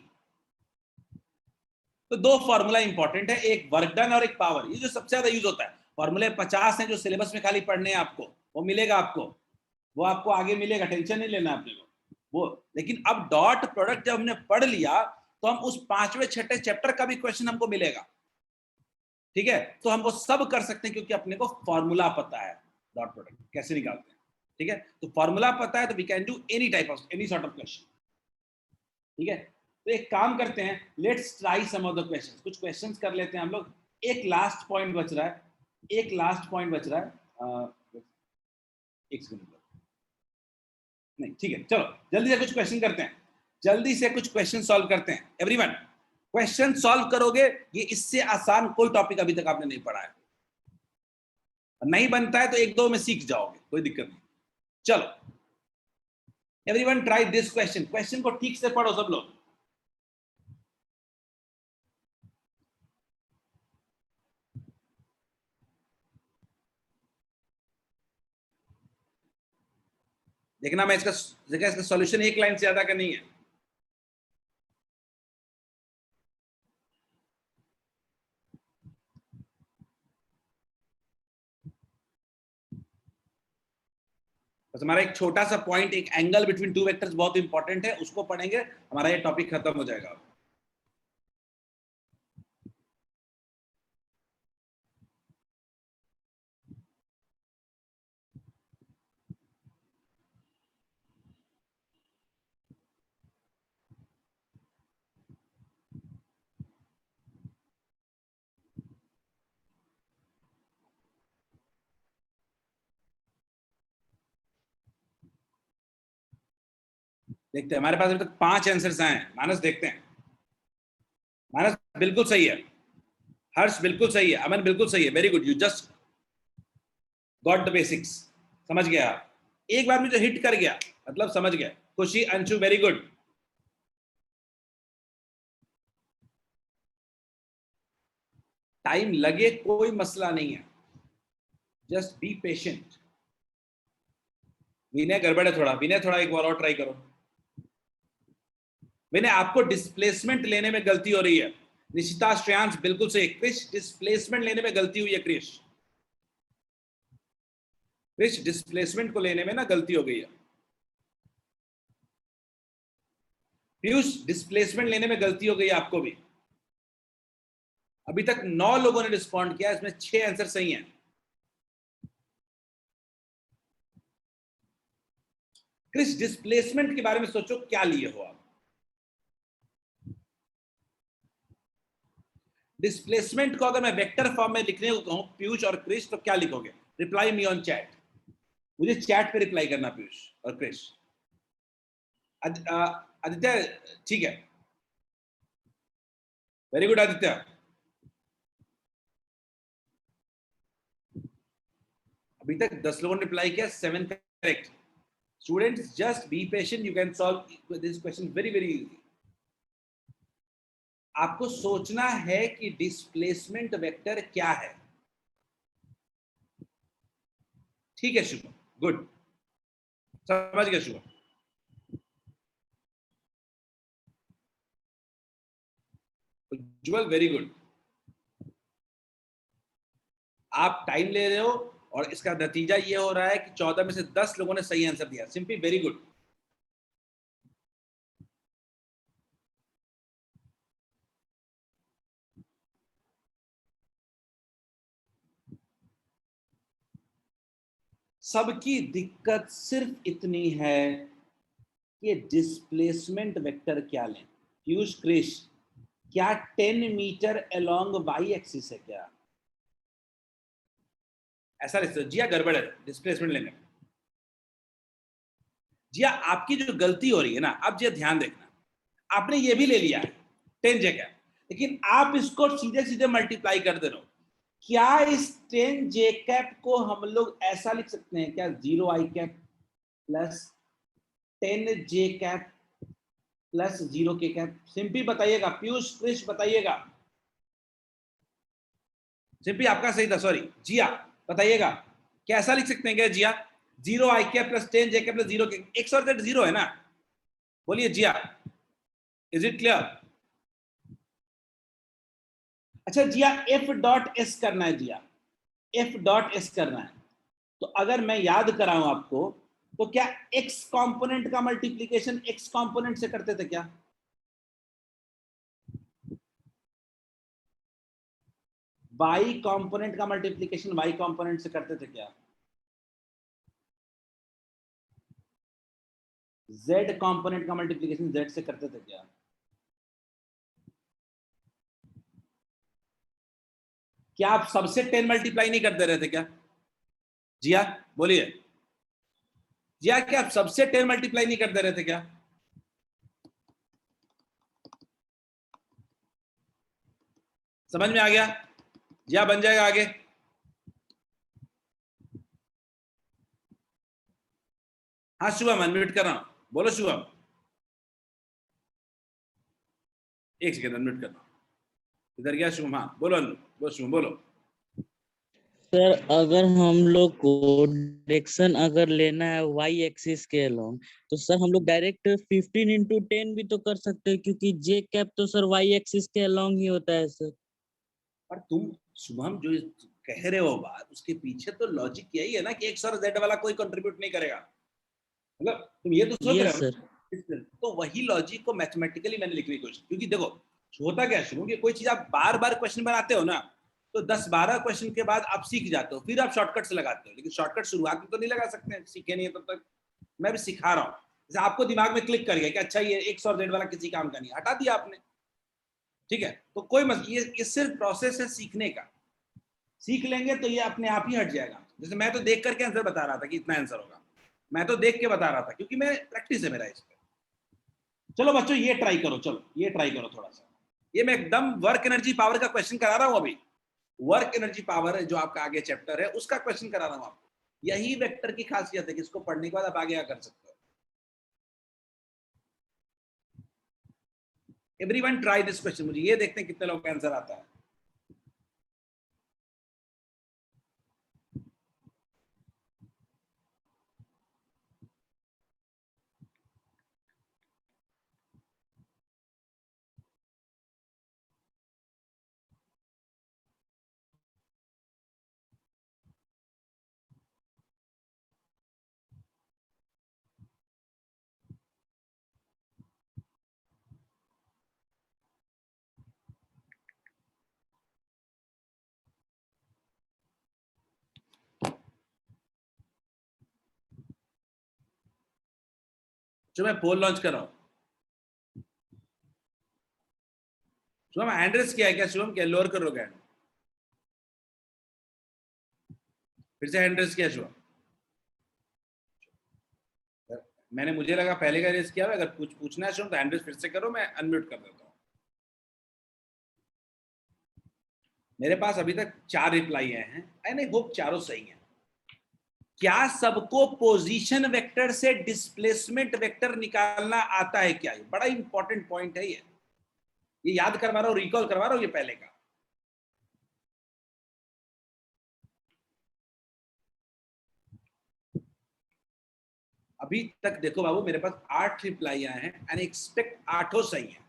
तो दो फॉर्मूला इंपॉर्टेंट है, एक वर्क डन और एक पावर। ये जो सबसे ज्यादा यूज होता है। फॉर्मूले 50 हैं जो सिलेबस में खाली पढ़ने हैं आपको, वो मिलेगा आपको, वो आपको आगे मिलेगा, टेंशन नहीं लेना आपने को वो। लेकिन अब डॉट प्रोडक्ट जब हमने पढ़ लिया तो हम उस 5वें 6ठे चैप्टर का भी क्वेश्चन हमको मिलेगा। ठीक है? तो हम वो सब कर सकते हैं क्योंकि अपने को फॉर्मूला पता है डॉट प्रोडक्ट कैसे निकालते हैं। ठीक है? तो फॉर्मूला पता है तो we can do any sort of question. ठीक है? तो एक काम करते हैं, let's try some of the questions. कुछ क्वेश्चंस कर लेते हैं हम लोग। एक लास्ट पॉइंट बच रहा है, एक सेकंड नहीं, ठीक है, चलो जल्दी से कुछ क्वेश्चन करते हैं, जल्दी से कुछ क्वेश्चन सॉल्व करते हैं। एवरीवन क्वेश्चन सॉल्व करोगे, ये इससे आसान कोई टॉपिक अभी तक आपने नहीं पढ़ा है। नहीं बनता है तो एक दो में सीख जाओगे, कोई दिक्कत नहीं। चलो एवरीवन ट्राई दिस क्वेश्चन को ठीक से पढ़ो सब लोग। देखना, मैं इसका सॉल्यूशन एक लाइन से ज्यादा का नहीं है। बस हमारा एक छोटा सा पॉइंट, एक एंगल बिटवीन टू वेक्टर्स बहुत इंपॉर्टेंट है, उसको पढ़ेंगे, हमारा ये टॉपिक खत्म हो जाएगा। देखते हैं, हमारे पास अभी तक 5 आंसर्स आए हैं। मानस देखते हैं, मानस बिल्कुल सही है, हर्ष बिल्कुल सही है, अमन बिल्कुल सही है, very good, you just got the basics. समझ गया, एक बार में जो हिट कर गया मतलब समझ गया। खुशी, अंशु वेरी गुड। टाइम लगे कोई मसला नहीं है, जस्ट बी पेशेंट। विनय गड़बड़ है थोड़ा, विनय थोड़ा एक बार और ट्राई करो। विनय आपको डिस्प्लेसमेंट लेने में गलती हो रही है। निशिता, श्रेयांश बिल्कुल सही। क्रिश डिस्प्लेसमेंट लेने में गलती हुई है। क्रिश डिस्प्लेसमेंट को लेने में ना गलती हो गई है। पीयूष डिस्प्लेसमेंट लेने में गलती हो गई है आपको भी। अभी तक 9 लोगों ने रिस्पॉन्ड किया, इसमें 6 आंसर सही हैं। क्रिश डिस्प्लेसमेंट के बारे में सोचो, क्या लिए हो आप? डिस्प्लेसमेंट को अगर मैं वेक्टर फॉर्म में लिखने को कहूं पीयूष और क्रिश, तो क्या लिखोगे? रिप्लाई मी ऑन चैट, मुझे चैट पे रिप्लाई करना पीयूष और क्रिश। आदित्य ठीक है, वेरी गुड आदित्य। अभी तक 10 लोगों ने रिप्लाई किया, 7 correct. Students just be patient, you can solve this question very very easy. आपको सोचना है कि डिस्प्लेसमेंट वेक्टर क्या है। ठीक है शुभम, गुड, समझ गया शुभम। उज्जवल वेरी गुड, आप टाइम ले रहे हो और इसका नतीजा ये हो रहा है कि 14 में से 10 लोगों ने सही आंसर दिया। Simply very good. सबकी दिक्कत सिर्फ इतनी है कि डिस्प्लेसमेंट वेक्टर क्या लें। पीयूष, क्रिश, क्या 10 मीटर अलोंग वाई एक्सिस है क्या? ऐसा लिखते हो जिया, गड़बड़ है डिस्प्लेसमेंट लेने में। जिया आपकी जो गलती हो रही है ना, अब जिया ध्यान देखना, आपने ये भी ले लिया है 10 जगह, लेकिन आप इसको सीधे सीधे मल्टीप्लाई कर दे रहे हो। क्या इस 10 जे कैप को हम लोग ऐसा लिख सकते हैं क्या, 0 आई कैप प्लस 10 जे कैप प्लस 0 के कैप? सिंपली बताइएगा, पीयूष, क्रिश बताइएगा। सिंपली आपका सही था, सॉरी जिया बताइएगा, क्या ऐसा लिख सकते हैं क्या जिया? 0 आई कैप प्लस 10 जे कैप प्लस 0 के, एक्स और जेड 0 है ना? बोलिए जिया, इज इट क्लियर? अच्छा जिया, एफ डॉट एस करना है जिया, एफ डॉट एस करना है। तो अगर मैं याद कराऊं आपको, तो क्या एक्स कंपोनेंट का मल्टीप्लीकेशन एक्स कंपोनेंट से करते थे क्या? वाई कंपोनेंट का मल्टीप्लीकेशन वाई कंपोनेंट से करते थे क्या? जेड कंपोनेंट का मल्टीप्लीकेशन जेड से करते थे क्या? क्या आप सबसे 10 मल्टीप्लाई नहीं करते रहे थे क्या? जिया बोलिए, जिया क्या आप सबसे 10 मल्टीप्लाई नहीं करते रहे थे क्या? समझ में आ गया? जिया बन जाएगा आगे। हाँ शुभम, अनम्यूट कर रहा हूं, बोलो शुभम। एक सेकंड, अनम्यूट कर रहा हूं। इधर गया शुभम? हाँ बोलो, बोलो शुभम, बोलो। सर अगर हम लोग को डायरेक्शन अगर लेना है वाई एक्सिस के अलोंग, तो सर हम लोग डायरेक्ट 15 into 10 भी तो कर सकते हैं, क्योंकि जे कैप तो सर वाई एक्सिस के अलोंग ही होता है सर। और तुम शुभम जो कह रहे हो बात, उसके पीछे तो लॉजिक यही है ना कि एक्स और जेड वाला कोई कंट्रीब्यूट नहीं करेगा। मतलब तुम ये तो सोच रहे यस हो सर। ना? तो वही लॉजिक को मैथमेटिकली मैंने लिखने की कोशिश, क्योंकि देखो होता क्या शुरू कि कोई चीज आप बार बार क्वेश्चन बनाते हो ना, तो 10-12 क्वेश्चन के बाद आप सीख जाते हो, फिर आप शॉर्टकट से लगाते हो। लेकिन शॉर्टकट शुरुआत में तो नहीं लगा सकते, सीखे नहीं है तब तक। मैं भी सिखा रहा हूँ, जैसे आपको दिमाग में क्लिक कर गया कि अच्छा ये एक्स और जेड वाला किसी काम का नहीं, हटा दिया आपने, ठीक है? तो कोई ये सिर्फ प्रोसेस है सीखने का। सीख लेंगे तो ये अपने आप ही हट जाएगा। जैसे मैं तो देख करके आंसर बता रहा था कि इतना आंसर होगा, मैं तो देख के बता रहा था, क्योंकि मैं प्रैक्टिस है मेरा इस पे। चलो बच्चों ये ट्राई करो, चलो ये ट्राई करो थोड़ा सा। ये मैं एकदम वर्क एनर्जी पावर का क्वेश्चन करा रहा हूं अभी। वर्क एनर्जी पावर जो आपका आगे चैप्टर है उसका क्वेश्चन करा रहा हूं आपको। यही वेक्टर की खासियत है कि इसको पढ़ने के बाद आप आगे कर सकते हो। एवरीवन ट्राई दिस क्वेश्चन, मुझे ये देखते हैं कितने लोगों का आंसर आता है। जो मैं पोल लॉन्च कर रहा हूं, शुभम हैंड रेस किया है क्या? शुभम क्या लोअर कर लोगे? फिर से हैंड रेस किया शुभम? मैंने, मुझे लगा पहले का रेस किया। अगर कुछ पूछना है शुभम तो हैंड रेस फिर से करो, मैं अनम्यूट कर देता हूँ। मेरे पास अभी तक 4 रिप्लाई आए हैं, आई नहीं होप चारों सही हैं। क्या सबको पोजीशन वेक्टर से डिस्प्लेसमेंट वेक्टर निकालना आता है क्या? ये बड़ा इंपॉर्टेंट पॉइंट है। ये याद करवा रहा हूं, रिकॉल करवा रहा हूं ये पहले का। अभी तक देखो बाबू मेरे पास 8 रिप्लाई आए हैं एंड एक्सपेक्ट 8 सही है।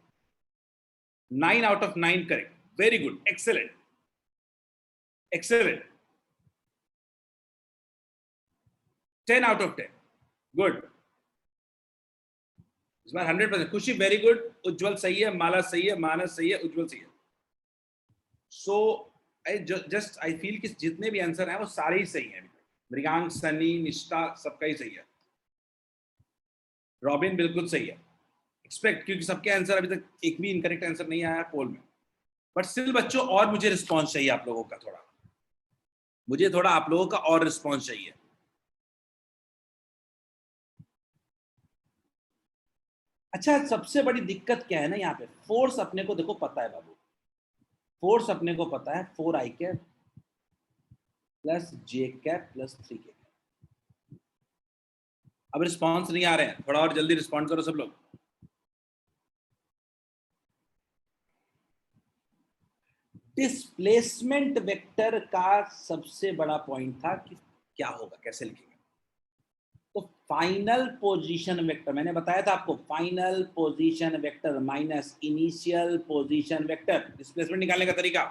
9 out of 9 correct, very good, excellent excellent. 10 out of 10, good. इस बार 100%। खुशी वेरी गुड, उज्जवल सही है, माला सही है, मानस सही है, उज्जवल सही है। सो आई जस्ट आई फील कि जितने भी आंसर हैं वो सारे ही सही हैं। मृगांक, सनी, निष्ठा सबका ही सही है। रॉबिन बिल्कुल सही है, एक्सपेक्ट, क्योंकि सबके आंसर अभी तक एक भी इनकरेक्ट आंसर नहीं आया पोल में। बट स्टिल बच्चों और मुझे रिस्पॉन्स चाहिए आप लोगों का, मुझे थोड़ा आप लोगों का और रिस्पॉन्स चाहिए। अच्छा, सबसे बड़ी दिक्कत क्या है ना यहाँ पे, फोर्स अपने को देखो पता है बाबू, फोर्स अपने को पता है 4i cap plus j cap plus 3k cap. अब रिस्पॉन्स नहीं आ रहे हैं, थोड़ा और जल्दी रिस्पॉन्ड करो सब लोग। डिस्प्लेसमेंट वेक्टर का सबसे बड़ा पॉइंट था कि क्या होगा, कैसे लिखेंगे। तो फाइनल पोजीशन वेक्टर, मैंने बताया था आपको, final position vector minus initial position vector. Displacement निकालने का तरीका,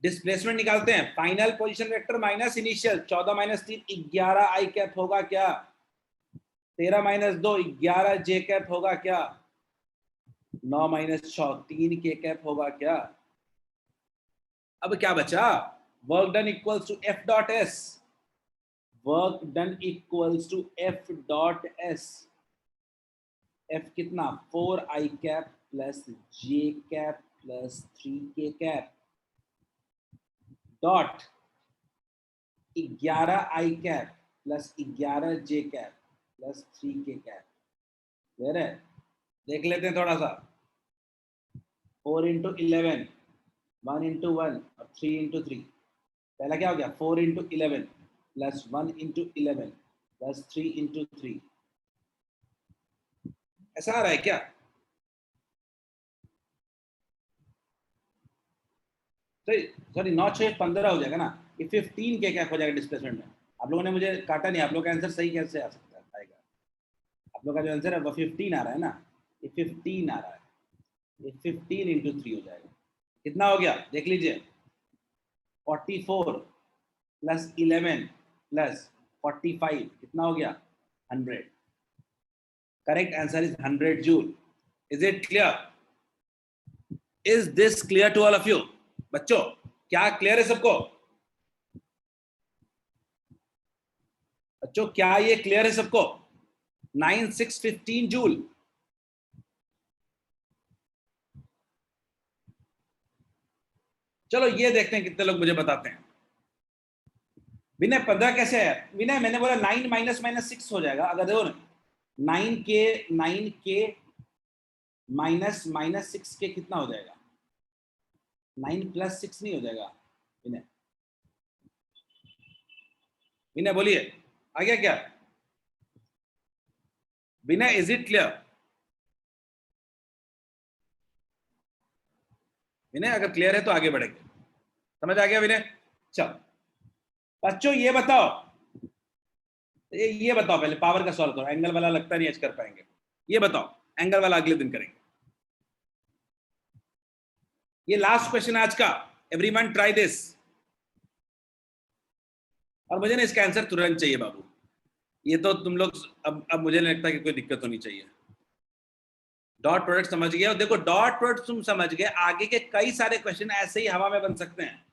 डिस्प्लेसमेंट निकालते हैं, final position vector minus initial. 14 minus 3 11 आई कैप होगा क्या, 13 माइनस 2 11 जे कैप होगा क्या, 9 माइनस 6 3 के कैप होगा क्या। अब क्या बचा, work done equals to F dot S, work done equals to F dot S. F कितना, 4i cap plus J cap plus 3k cap dot 11i cap plus 11j cap plus 3k cap. Clear है, देख लेते हैं थोड़ा सा। 4 into 11, 1 into 1 और 3 into 3। पहला क्या हो गया, 4 into 11 plus 1 into 11 plus 3 into 3। ऐसा आ रहा है क्या, सॉरी 9 6 15 हो जाएगा ना, ये 15 के कैप हो जाएगा डिस्प्लेसमेंट में। आप लोगों ने मुझे काटा नहीं, आप लोगों का आंसर सही कैसे आ सकता है, आएगा। आप लोगों का जो आंसर है वो 15 आ रहा है ना, ये 15 आ रहा है, ये 15 इंटू 3 हो जाएगा। कितना हो गया देख लीजिए, 44 प्लस 11 प्लस 45 कितना हो गया, 100। Correct answer is 100 joule. Is it clear, is this clear to all of you बच्चों, क्या क्लियर है सबको बच्चों, क्या ये क्लियर है सबको। 9 6 15 जूल। चलो ये देखते हैं कितने लोग मुझे बताते हैं। विनय 15 कैसे है, विनय मैंने बोला 9 माइनस माइनस 6 हो जाएगा। अगर देखो ना 9k माइनस माइनस 6k कितना हो जाएगा, 9 प्लस 6 नहीं हो जाएगा। विनय, विनय बोलिए आ गया क्या विनय, इज इट क्लियर विनय, अगर क्लियर है तो आगे बढ़ेंगे। समझ आ गया विनय। चलो बच्चों ये बताओ, ये बताओ पहले पावर का सॉल्व करो, एंगल वाला लगता नहीं आज कर पाएंगे। ये बताओ, एंगल वाला अगले दिन करेंगे। ये लास्ट क्वेश्चन आज का, एवरीवन ट्राई दिस। और मुझे ना इसका आंसर तुरंत चाहिए बाबू, ये तो तुम लोग अब मुझे नहीं लगता कि कोई दिक्कत होनी चाहिए। डॉट प्रोडक्ट समझ गए, और देखो डॉट प्रोडक्ट तुम समझ गए, आगे के कई सारे क्वेश्चन ऐसे ही हवा में बन सकते हैं।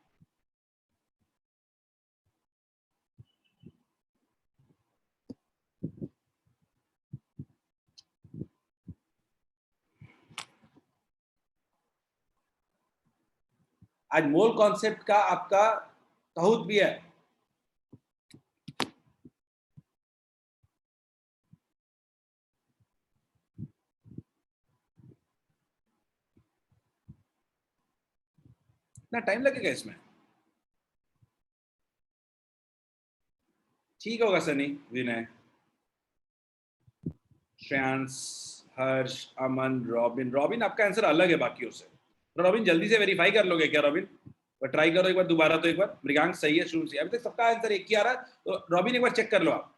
आज मोल कॉन्सेप्ट का आपका कहूत भी है। कितना टाइम लगेगा इसमें, ठीक होगा सनी, विनय, श्रेयांश, हर्ष, अमन, रॉबिन। रॉबिन आपका आंसर अलग है बाकियों से, तो रॉबिन जल्दी से वेरीफाई कर लोगे क्या रॉबिन, पर ट्राई करो एक बार दोबारा। तो एक बार मृगांक सही है, शुरू से अभी तक सबका आंसर एक ही आ रहा है, तो रॉबिन एक बार चेक कर लो आप।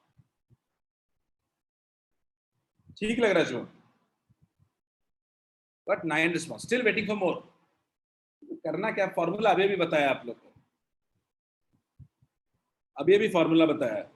ठीक लग रहा है Shubham? But 9 response, still waiting for more. करना क्या, फॉर्मूला अभी भी बताया आप लोग को, अभी भी फॉर्मूला बताया है।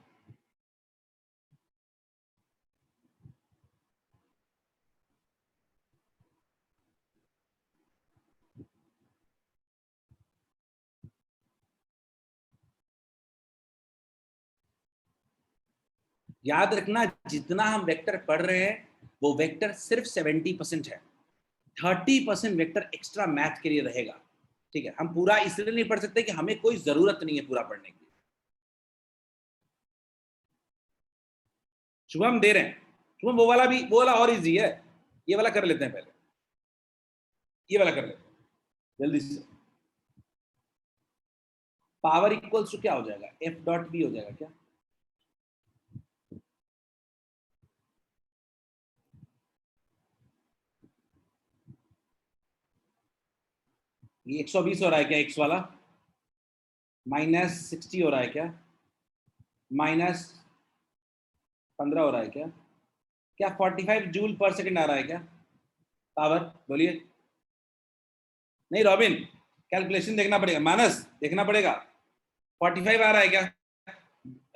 याद रखना, जितना हम वेक्टर पढ़ रहे हैं वो वेक्टर सिर्फ 70% है, 30% वेक्टर एक्स्ट्रा मैथ के लिए रहेगा। ठीक है, हम पूरा इसलिए नहीं पढ़ सकते कि हमें कोई जरूरत नहीं है पूरा पढ़ने की। शुभम दे रहे हैं, शुभम वो वाला और इजी है, ये वाला कर लेते हैं पहले, ये वाला कर लेते हैं जल्दी से। पावर इक्वल्स टू क्या हो जाएगा, एफ डॉट बी हो जाएगा क्या? ये 120 हो रहा है क्या एक्स वाला? -60 हो रहा है क्या? -15 हो रहा है क्या? क्या 45 जूल पर सेकंड आ रहा है क्या पावर? बोलिए। नहीं रॉबिन, कैलकुलेशन देखना पड़ेगा, मानस देखना पड़ेगा। 45 आ रहा है क्या?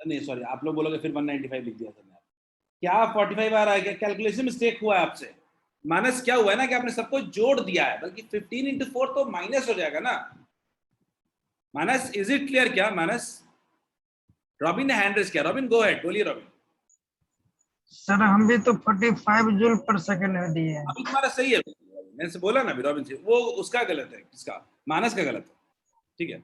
नहीं सॉरी, आप लोग बोलोगे फिर 195 लिख दिया था। क्या 45 आ रहा है क्या? कैलकुलेशन मिस्टेक हुआ है आपसे। माइनस क्या हुआ है ना कि आपने सबको जोड़ दिया है, बल्कि 15 × 4 तो माइनस हो जाएगा ना। मानस इज इट क्लियर क्या? मानस, रॉबिन ने हैंड रेज किया, रॉबिन गो अहेड, बोलिए रॉबिन। सर हम भी तो 45 जूल पर सेकंड में दिए हैं। अभी तुम्हारा सही है, मैंने से बोला ना अभी रॉबिन से, वो उसका गलत है, किसका? मानस का गलत है। ठीक है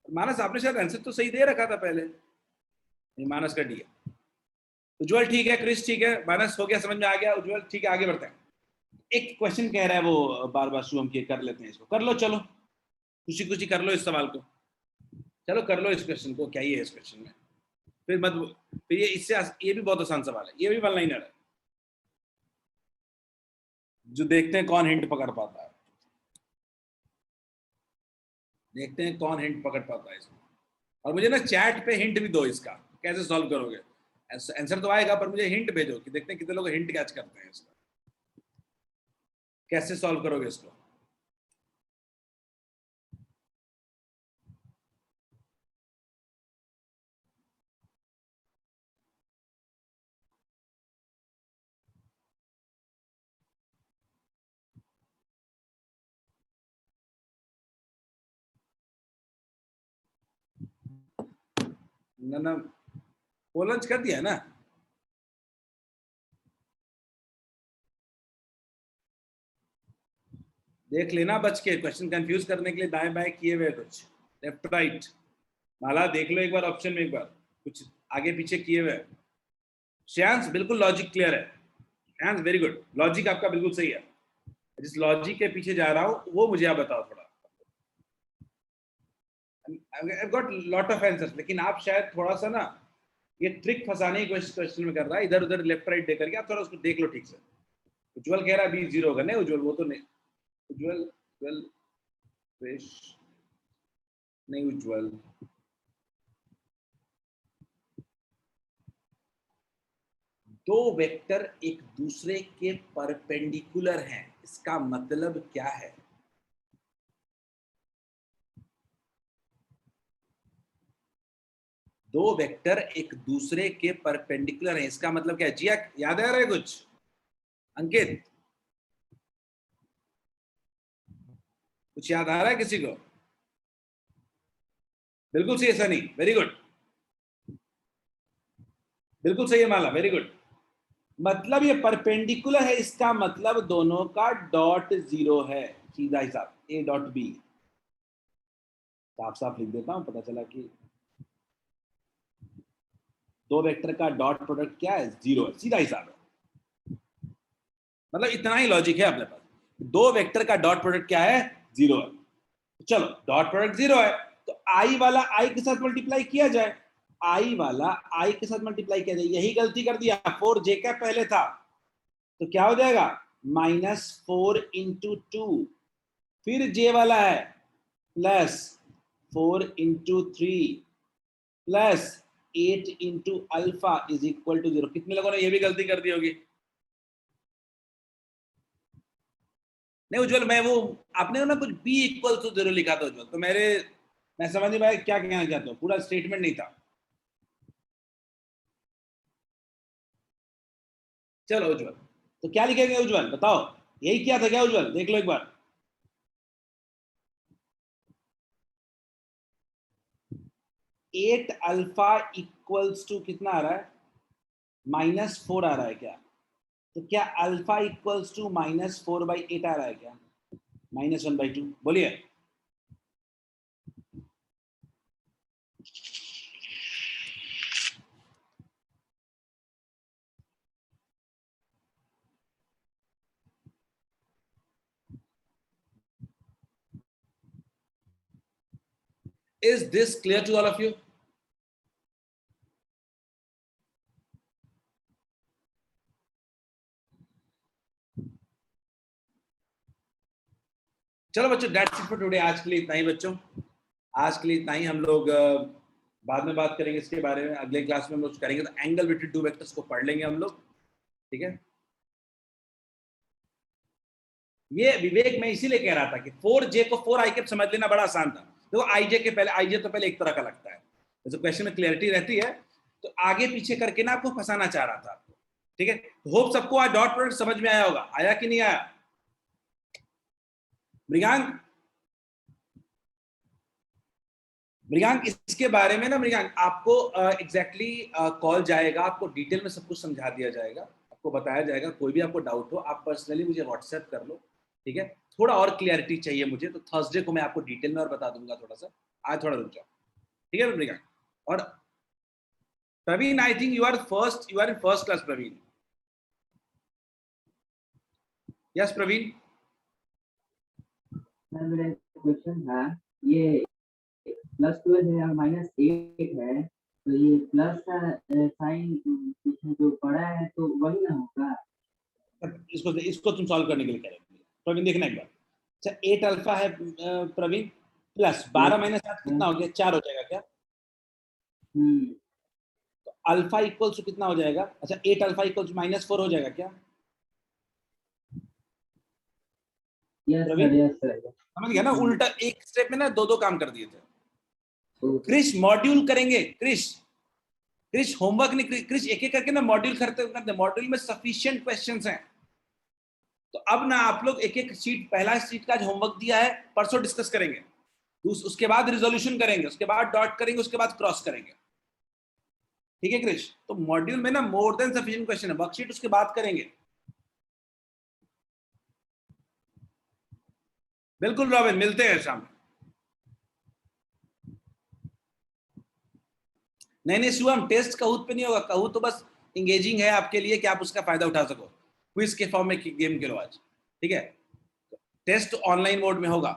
मानस, आपने शायद आंसर तो सही दे रखा था पहले। नहीं, मानस का डी है। उज्जवल ठीक है, क्रिस ठीक है, मानस हो गया, समझ में आ गया। उज्जवल ठीक है, आगे बढ़ते हैं। एक क्वेश्चन कह रहा है वो बार बार शुभम की, कर लेते हैं इसको, कर लो, चलो खुशी खुशी कर लो इस सवाल को, चलो कर लो इस क्वेश्चन को। क्या ही है इस क्वेश्चन में, फिर मत, फिर ये इससे ये भी बहुत आसान सवाल है, ये भी वन लाइनर है, जो देखते हैं कौन हिंट पकड़ पाता है। देखते हैं कौन हिंट पकड़ पाता है इसमें। और मुझे ना चैट पे हिंट भी दो इसका, कैसे सॉल्व करोगे। आंसर तो आएगा पर मुझे हिंट भेजो कि देखते हैं कितने लोग हिंट कैच करते हैं इसका, कैसे सॉल्व करोगे इसको। ना वो लंच कर दिया है ना? देख लेना बच के, क्वेश्चन कंफ्यूज करने के लिए दाएं बाएं किए हुए कुछ, लेफ्ट राइट। माला देख लो एक बार ऑप्शन में, एक बार कुछ आगे पीछे किए हुए। श्रेयांश बिल्कुल लॉजिक क्लियर है, श्रेयांश वेरी गुड, लॉजिक आपका बिल्कुल सही है। जिस लॉजिक के पीछे जा रहा हूं वो मुझे आप बताओ थोड़ा। I've got lot of answers, लेकिन आप शायद थोड़ा सा ना ये ट्रिक फंसाने की क्वेश्चन में कर रहा है, इधर उधर लेफ्ट राइट दे करके। आप थोड़ा उसको देख लो ठीक से। उज्जवल कह रहा है 20 0 होगा। नहीं उज्जवल, वो तो नहीं। उज्जवल नहीं उज्जवल, दो वेक्टर एक दूसरे के परपेंडिकुलर हैं, इसका मतलब क्या है? दो वेक्टर एक दूसरे के परपेंडिकुलर हैं, इसका मतलब क्या है? जिया याद आ रहा है कुछ? अंकित कुछ याद आ रहा है किसी को? बिल्कुल सही है सनी, वेरी गुड, बिल्कुल सही है माला, वेरी गुड। मतलब ये परपेंडिकुलर है, इसका मतलब दोनों का डॉट जीरो है, सीधा हिसाब, ए डॉट बी। साफ साफ लिख देता हूं, पता चला कि दो वेक्टर का डॉट प्रोडक्ट क्या है? जीरो है, सीधा हिसाब है। मतलब इतना ही लॉजिक है अपने पास, दो वेक्टर का डॉट प्रोडक्ट क्या है? जीरो है। चलो डॉट प्रोडक्ट जीरो है तो आई वाला आई के साथ मल्टीप्लाई किया जाए, आई वाला आई के साथ मल्टीप्लाई किया जाए। यही गलती कर दिया, 4 जे कैप पहले था तो क्या हो जाएगा? -4 × 2, फिर जे वाला है +4 × 3 +4 8 into alpha is equal to 0। कितने लोगों ने ये भी गलती कर दी होगी? नहीं उज्जवल, मैं वो आपने ना कुछ b इक्वल टू 0 लिखा था उज्जवल, तो मैं समझ नहीं पाया क्या कहना चाहता हूँ, पूरा स्टेटमेंट नहीं था। चलो उज्जवल, तो क्या लिखेंगे उज्जवल, बताओ, यही क्या था क्या उज्जवल, देख लो एक बार। 8 अल्फा इक्वल्स टू कितना आ रहा है? -4 आ रहा है क्या? तो क्या अल्फा इक्वल्स टू -4/8 आ रहा है क्या? -1/2, बोलिए। Is this clear to all of you? चलो बच्चों, दैट्स इट फॉर टुडे। आज के लिए इतना ही बच्चों, आज के लिए इतना ही। हम लोग बाद में बात करेंगे इसके बारे में, अगले क्लास में हम लोग करेंगे, तो एंगल बिटवीन टू वेक्टर्स को पढ़ लेंगे हम लोग, ठीक है। ये विवेक मैं इसीलिए कह रहा था कि 4j को 4i कैप समझ लेना बड़ा आसान था। देखो आईजे के पहले, आईजे तो पहले एक तरह का लगता है, जैसे क्वेश्चन में क्लैरिटी रहती है, तो आगे पीछे करके ना आपको फंसाना चाह रहा था आपको, ठीक है। होप सबको आज डॉट प्रोडक्ट समझ में आया होगा, आया कि नहीं आया? मृगांक इसके बारे में ना, मृगांक आपको एग्जैक्टली कॉल जाएगा, आपको डिटेल में सब कुछ समझा दिया जाएगा, आपको बताया जाएगा। कोई भी आपको डाउट हो आप पर्सनली मुझे व्हाट्सएप कर लो, ठीक है। थोड़ा और क्लियरिटी चाहिए मुझे, तो थर्सडे को मैं आपको डिटेल में और बता दूंगा थोड़ा सा, आज थोड़ा रुक जाओ, ठीक है मृगांक। और Praveen, I think you are in first class Praveen. Yes Praveen. मेरा क्वेश्चन है, ये +12 है और -8 है, तो ये प्लस का साइन पीछे जो पड़ा है तो वही ना होगा? इसको तुम सॉल्व करने के लिए कह रहे हो प्रवीण, देखना एक बार। अच्छा 8 अल्फा है प्रवीण, प्लस 12 - 7 कितना हो गया? 4 हो जाएगा क्या? तो अल्फा इक्वल्स टू कितना हो जाएगा? अच्छा 8 अल्फा इक्वल्स टू -4 हो जाएगा क्या? Yes sir. समझ गया ना, उल्टा एक स्टेप में ना दो काम कर दिए थे। क्रिश मॉड्यूल करेंगे, क्रिश होमवर्क नहीं, क्रिश एक एक करके ना मॉड्यूल करते, मॉड्यूल में सफिशिएंट क्वेश्चंस हैं। तो अब ना आप लोग एक एक शीट, पहला शीट का होमवर्क दिया है, परसों डिस्कस करेंगे, उसके बाद रिजोल्यूशन करेंगे, उसके बाद डॉट करेंगे, उसके बाद क्रॉस करेंगे, ठीक है क्रिश। तो मॉड्यूल में ना मोर देन सफिशिएंट क्वेश्चन है, वर्कशीट उसके बाद करेंगे। बिल्कुल रॉबिन, मिलते हैं शाम में। नहीं शिवम, टेस्ट कहूत पे नहीं होगा, कहूत तो बस इंगेजिंग है आपके लिए कि आप उसका फायदा उठा सको, क्विज के फॉर्म में गेम खेलो आज, ठीक है। टेस्ट ऑनलाइन मोड में होगा,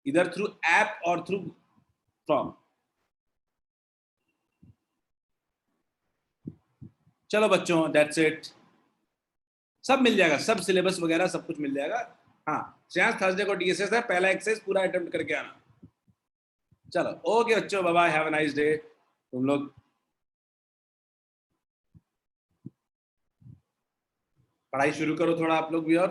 इधर थ्रू ऐप और थ्रू फॉर्म। चलो बच्चों, दैट्स इट, सब मिल जाएगा, सब सिलेबस वगैरह सब कुछ मिल जाएगा। हाँ श्रेयांश, थर्सडे को डीएसएस है, पहला एक्सरसाइज पूरा अटेम्प्ट करके आना। चलो ओके बच्चों, bye bye, have a nice day. तुम लोग पढ़ाई शुरू करो थोड़ा आप लोग भी, और